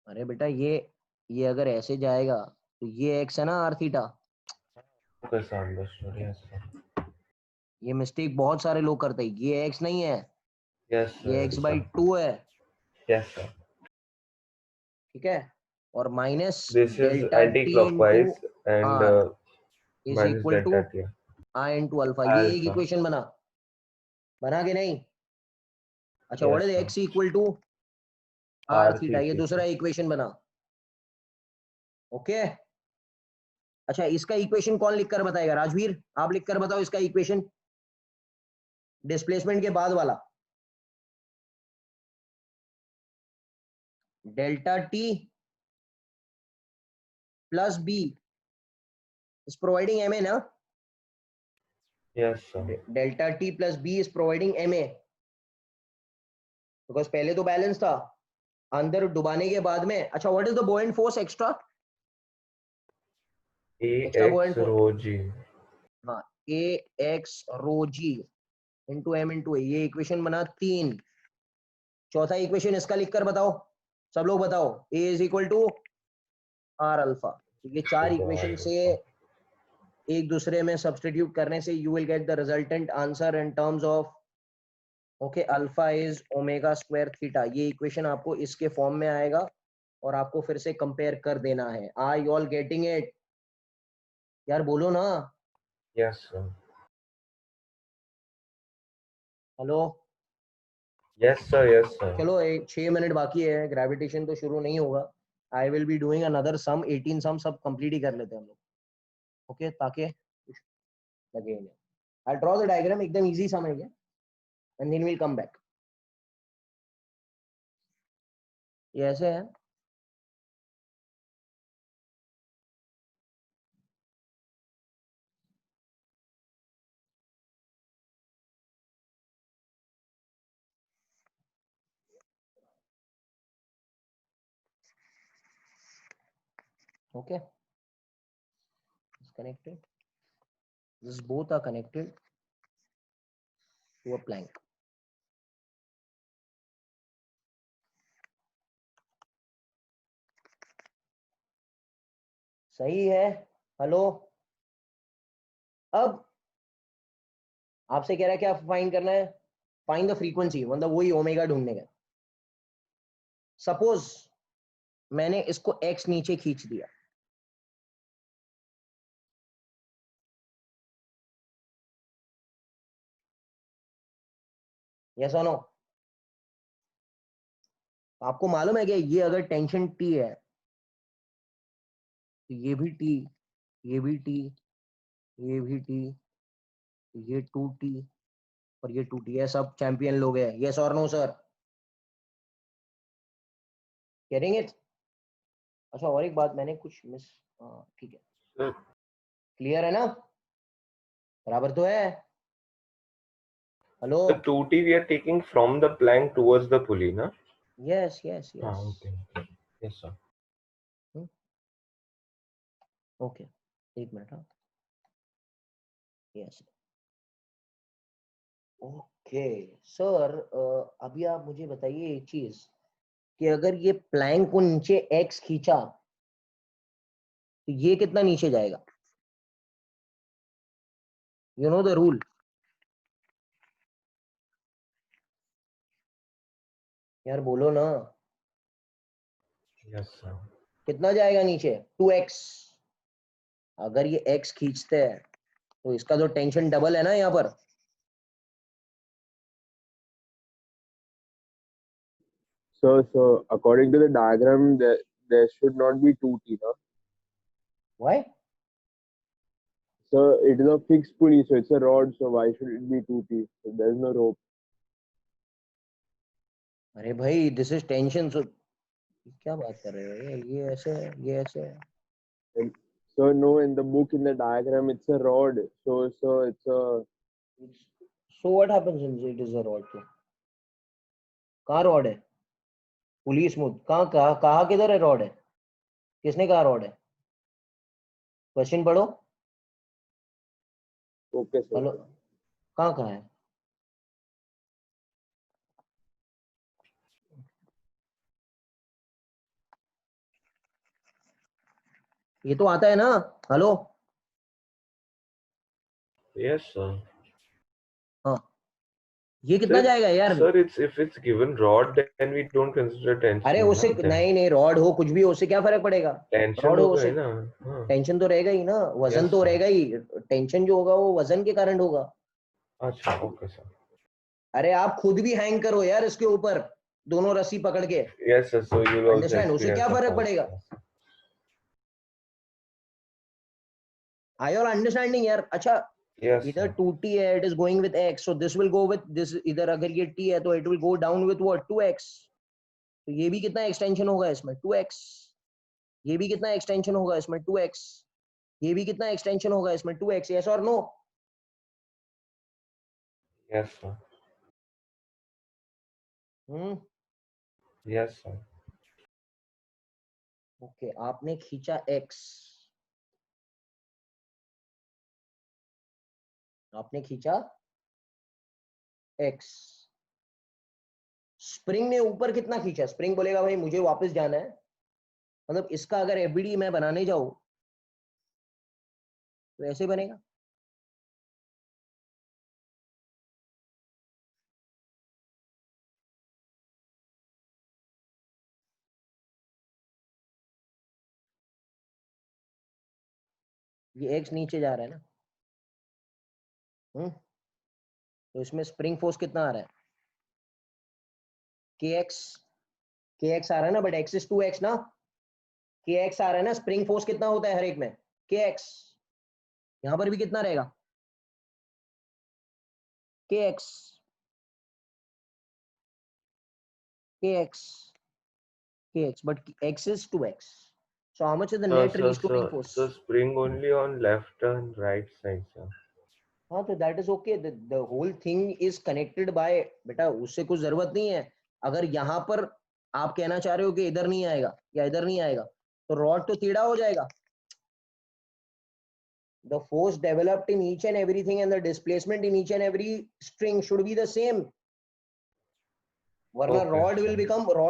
अरे बेटा, ये अगर ऐसे जाएगा तो ये x है ना r theta. Okay, sir, understood. Yes, sir. ये मिस्टेक बहुत सारे लोग करते हैं. ये x नहीं है, Yes, sir. ये x by sir. 2 है. Yes, sir. ठीक है. और minus This is delta t anti-clockwise and is minus equal to delta t. i into alpha. ये एक Alpha. इक्वेशन बना के नहीं? अच्छा, what Yes, is sir. x equal to r R theta. ये theta. दूसरा इक्वेशन बना. ओके. अच्छा, इसका इक्वेशन कौन लिखकर बताएगा? राजवीर, आप लिखकर बताओ इसका इक्वेशन, डिस्प्लेसमेंट के बाद वाला. Delta t plus b is providing ma ना. Yes, sir. Delta t plus b is providing ma, because पहले तो बैलेंस था. अंदर डुबाने के बाद में. अच्छा, what is the buoyant force extra? Extra buoyant AX rho G. हाँ, ax rho g into m into a. ये इक्वेशन बना 3. चौथा इक्वेशन इसका लिखकर बताओ. सब लोग बताओ. a is equal to r alpha. ये चार इक्वेशन से एक दूसरे में सब्स्टिट्यूट करने से you will get the resultant answer in terms of okay alpha is omega square theta. ये इक्वेशन आपको इसके फॉर्म में आएगा और आपको फिर से कंपेयर कर देना है. Are you all getting it? यार बोलो ना. Yes, sir. Hello. Yes, sir. Yes, sir. चलो, 6 मिनट बाकी है. ग्रेविटेशन तो शुरू नहीं होगा. I will be doing another sum. 18 sum सब कंप्लीट ही कर लेते हैं हम लोग. ओके, ताकि लगे नहीं. I draw the diagram. एकदम इजी सम है ये, and then will come back. ये ऐसे है. Okay, it's connected. This both are connected to a plank. सही है. हेलो. अब आपसे कह रहा है क्या फाइंड करना है? Find the frequency. मतलब वही ओमेगा ढूंढने का. सपोज मैंने इसको x नीचे खींच दिया. यस और नो? आपको मालूम है कि ये अगर टेंशन T है तो ये भी T, ये भी T, ये भी T, ये 2T और ये 2T. ये सब चैंपियन लोग हैं. यस और नो सर? करेंगे. अच्छा, और एक बात मैंने कुछ मिस. ठीक है. क्लियर है ना? बराबर तो है. Hello. The 2T we are taking from the plank towards the pulley, na? Yes yes Ah, yes. okay. Yes, sir. Okay, एक मिनट. हाँ, यस. ओके सर, अभी आप मुझे बताइए एक चीज कि अगर ये प्लैंक को नीचे x खींचा तो ये कितना नीचे जाएगा? You know the rule. यार बोलो ना. Yes, sir. कितना जाएगा नीचे? 2x. अगर ये x खींचते हैं तो इसका जो टेंशन डबल है ना यहाँ पर. So according to the diagram, there should not be 2T, no? Why? So it is a fixed pulley, so it's a rod, so why should it be 2T? So there's no rope. अरे भाई, this is tension. क्या बात कर रहे हो? ये ऐसे है, ये ऐसे है. So no, in the book, in the diagram, it's a rod. So it's a. So what happens when it is a rod? कहाँ रॉड है? पुली स्मूथ कहाँ कहाँ कहाँ किधर है रॉड है? किसने कहा रॉड है? क्वेश्चन पढ़ो. Okay, sir. हेलो, कहाँ कहाँ है? ये तो आता है ना. हेलो. Yes, sir. हाँ, ये कितना Sir, जाएगा यार? Sir, if it's given rod, then we don't consider tension. अरे उससे नहीं रॉड हो कुछ भी हो, उससे क्या फर्क पड़ेगा? टेंशन रॉड हो होगा उससे ही ना. हाँ. टेंशन तो रहेगा ही ना, वजन Yes, तो sir. रहेगा ही. टेंशन जो होगा वो वजन के कारण होगा. अच्छा, okay, sir. अरे आप खुद भी हैंग करो यार इसके ऊपर दोनों रस्सी पकड़ के. Yes, sir. So you will also understand? उससे क्या experience the फर्क force. पड़ेगा? आई आर अंडरस्टैंडिंग यार. अच्छा, Yes, इधर sir. 2t है, it is going with x, so this will go with this. इधर अगर ये t है तो it will go down with what? 2x. तो ये भी कितना एक्सटेंशन होगा इसमें? 2x. ये भी कितना एक्सटेंशन होगा इसमें? 2x. ये भी कितना एक्सटेंशन होगा इसमें? 2x. yes or no? Yes, sir. Yes, sir. Okay, आपने खींचा x, आपने खींचा x. स्प्रिंग ने ऊपर कितना खींचा? स्प्रिंग बोलेगा भाई मुझे वापस जाना है. मतलब इसका अगर एफबीडी मैं बनाने जाऊं तो ऐसे बनेगा. ये x नीचे जा रहा है ना. तो इसमें स्प्रिंग फोर्स कितना आ रहा है? kx आ रहा है ना, बट x is 2x ना. kx आ रहा है ना. स्प्रिंग फोर्स कितना होता है हर एक में? kx. यहां पर भी कितना रहेगा? kx. but x is 2x. So how much is the net release force? So spring only on left and right side, sir. हाँ, तो that is okay. The whole thing is connected by. बेटा उससे कुछ जरूरत नहीं है. अगर यहाँ पर आप कहना चाह रहे हो कि इधर नहीं आएगा या इधर नहीं आएगा तो रॉड तो टेढ़ा हो जाएगा. The force developed in each and everything and the displacement in each and every string should be the same. वरना Okay, rod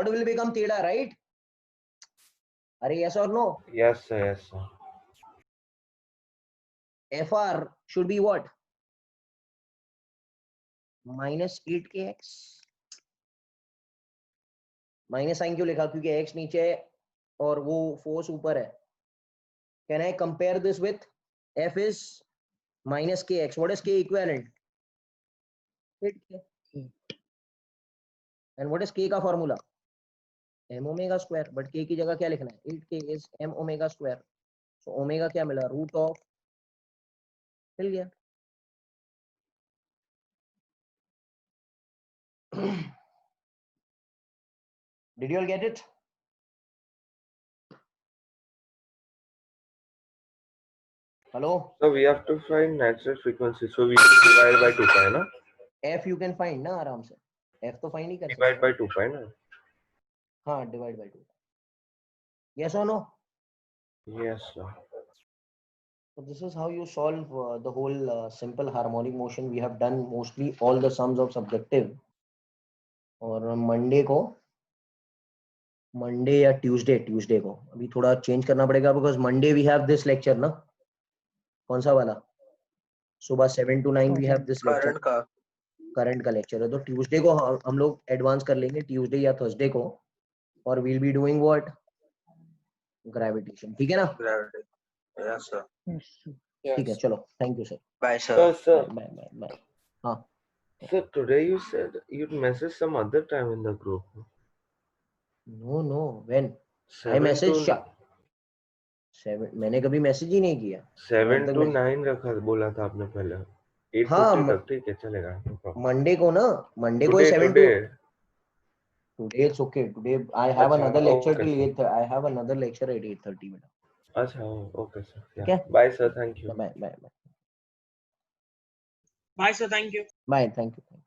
will become टेढ़ा, right? अरे yes or no? Yes, sir. Yes, sir. FR should be what? minus 8kx. Minus sign क्यों लिखा? क्योंकि x नीचे है और वो फोर्स ऊपर है. Can I compare this with F is minus kx. What is k equivalent? 8k. And what is k का formula? m omega square. But k की जगह क्या लिखना है? 8k is m omega square. So omega क्या मिला? Root of. मिल गया. Did you all get it? Hello? So we have to find natural frequency. So we should divide by 2 pi, na? F you can find ना आराम से. F तो find नहीं कर सकते. Divide by 2 pi, na? हाँ, divide by 2. Yes or no? Yes, sir. So this is how you solve the whole simple harmonic motion. We have done mostly all the sums of subjective. और Monday या Tuesday को अभी थोड़ा change करना पड़ेगा because Monday we have this lecture ना. कौन सा वाला? सुबह 7 to 9 we have this lecture. Current का लेक्चर है. तो ट्यूसडे को हम लोग एडवांस कर लेंगे, ट्यूसडे या थर्सडे को. और we'll be doing what? Gravitation. ठीक है ना? Yes, sir. ठीक है, चलो. Thank you sir. Bye, sir. Sir, bye. हाँ. sir, today you said you'd message some other time in the group. No. When? I 7 message to 7. मैंने कभी message ही नहीं किया. 7 to 9 रखा बोला था आपने पहले. 8:30 तक ठीक है, चलेगा. मंडे को ना. मंडे को 7 to. Today it's okay. Today I have अच्छा, another lecture okay, till sir. 8. I have another lecture at 8:30. Acha, okay, sir. Yeah. Okay. Bye, sir. Thank you. Bye. Bye, sir. Thank you. Bye. Thank you.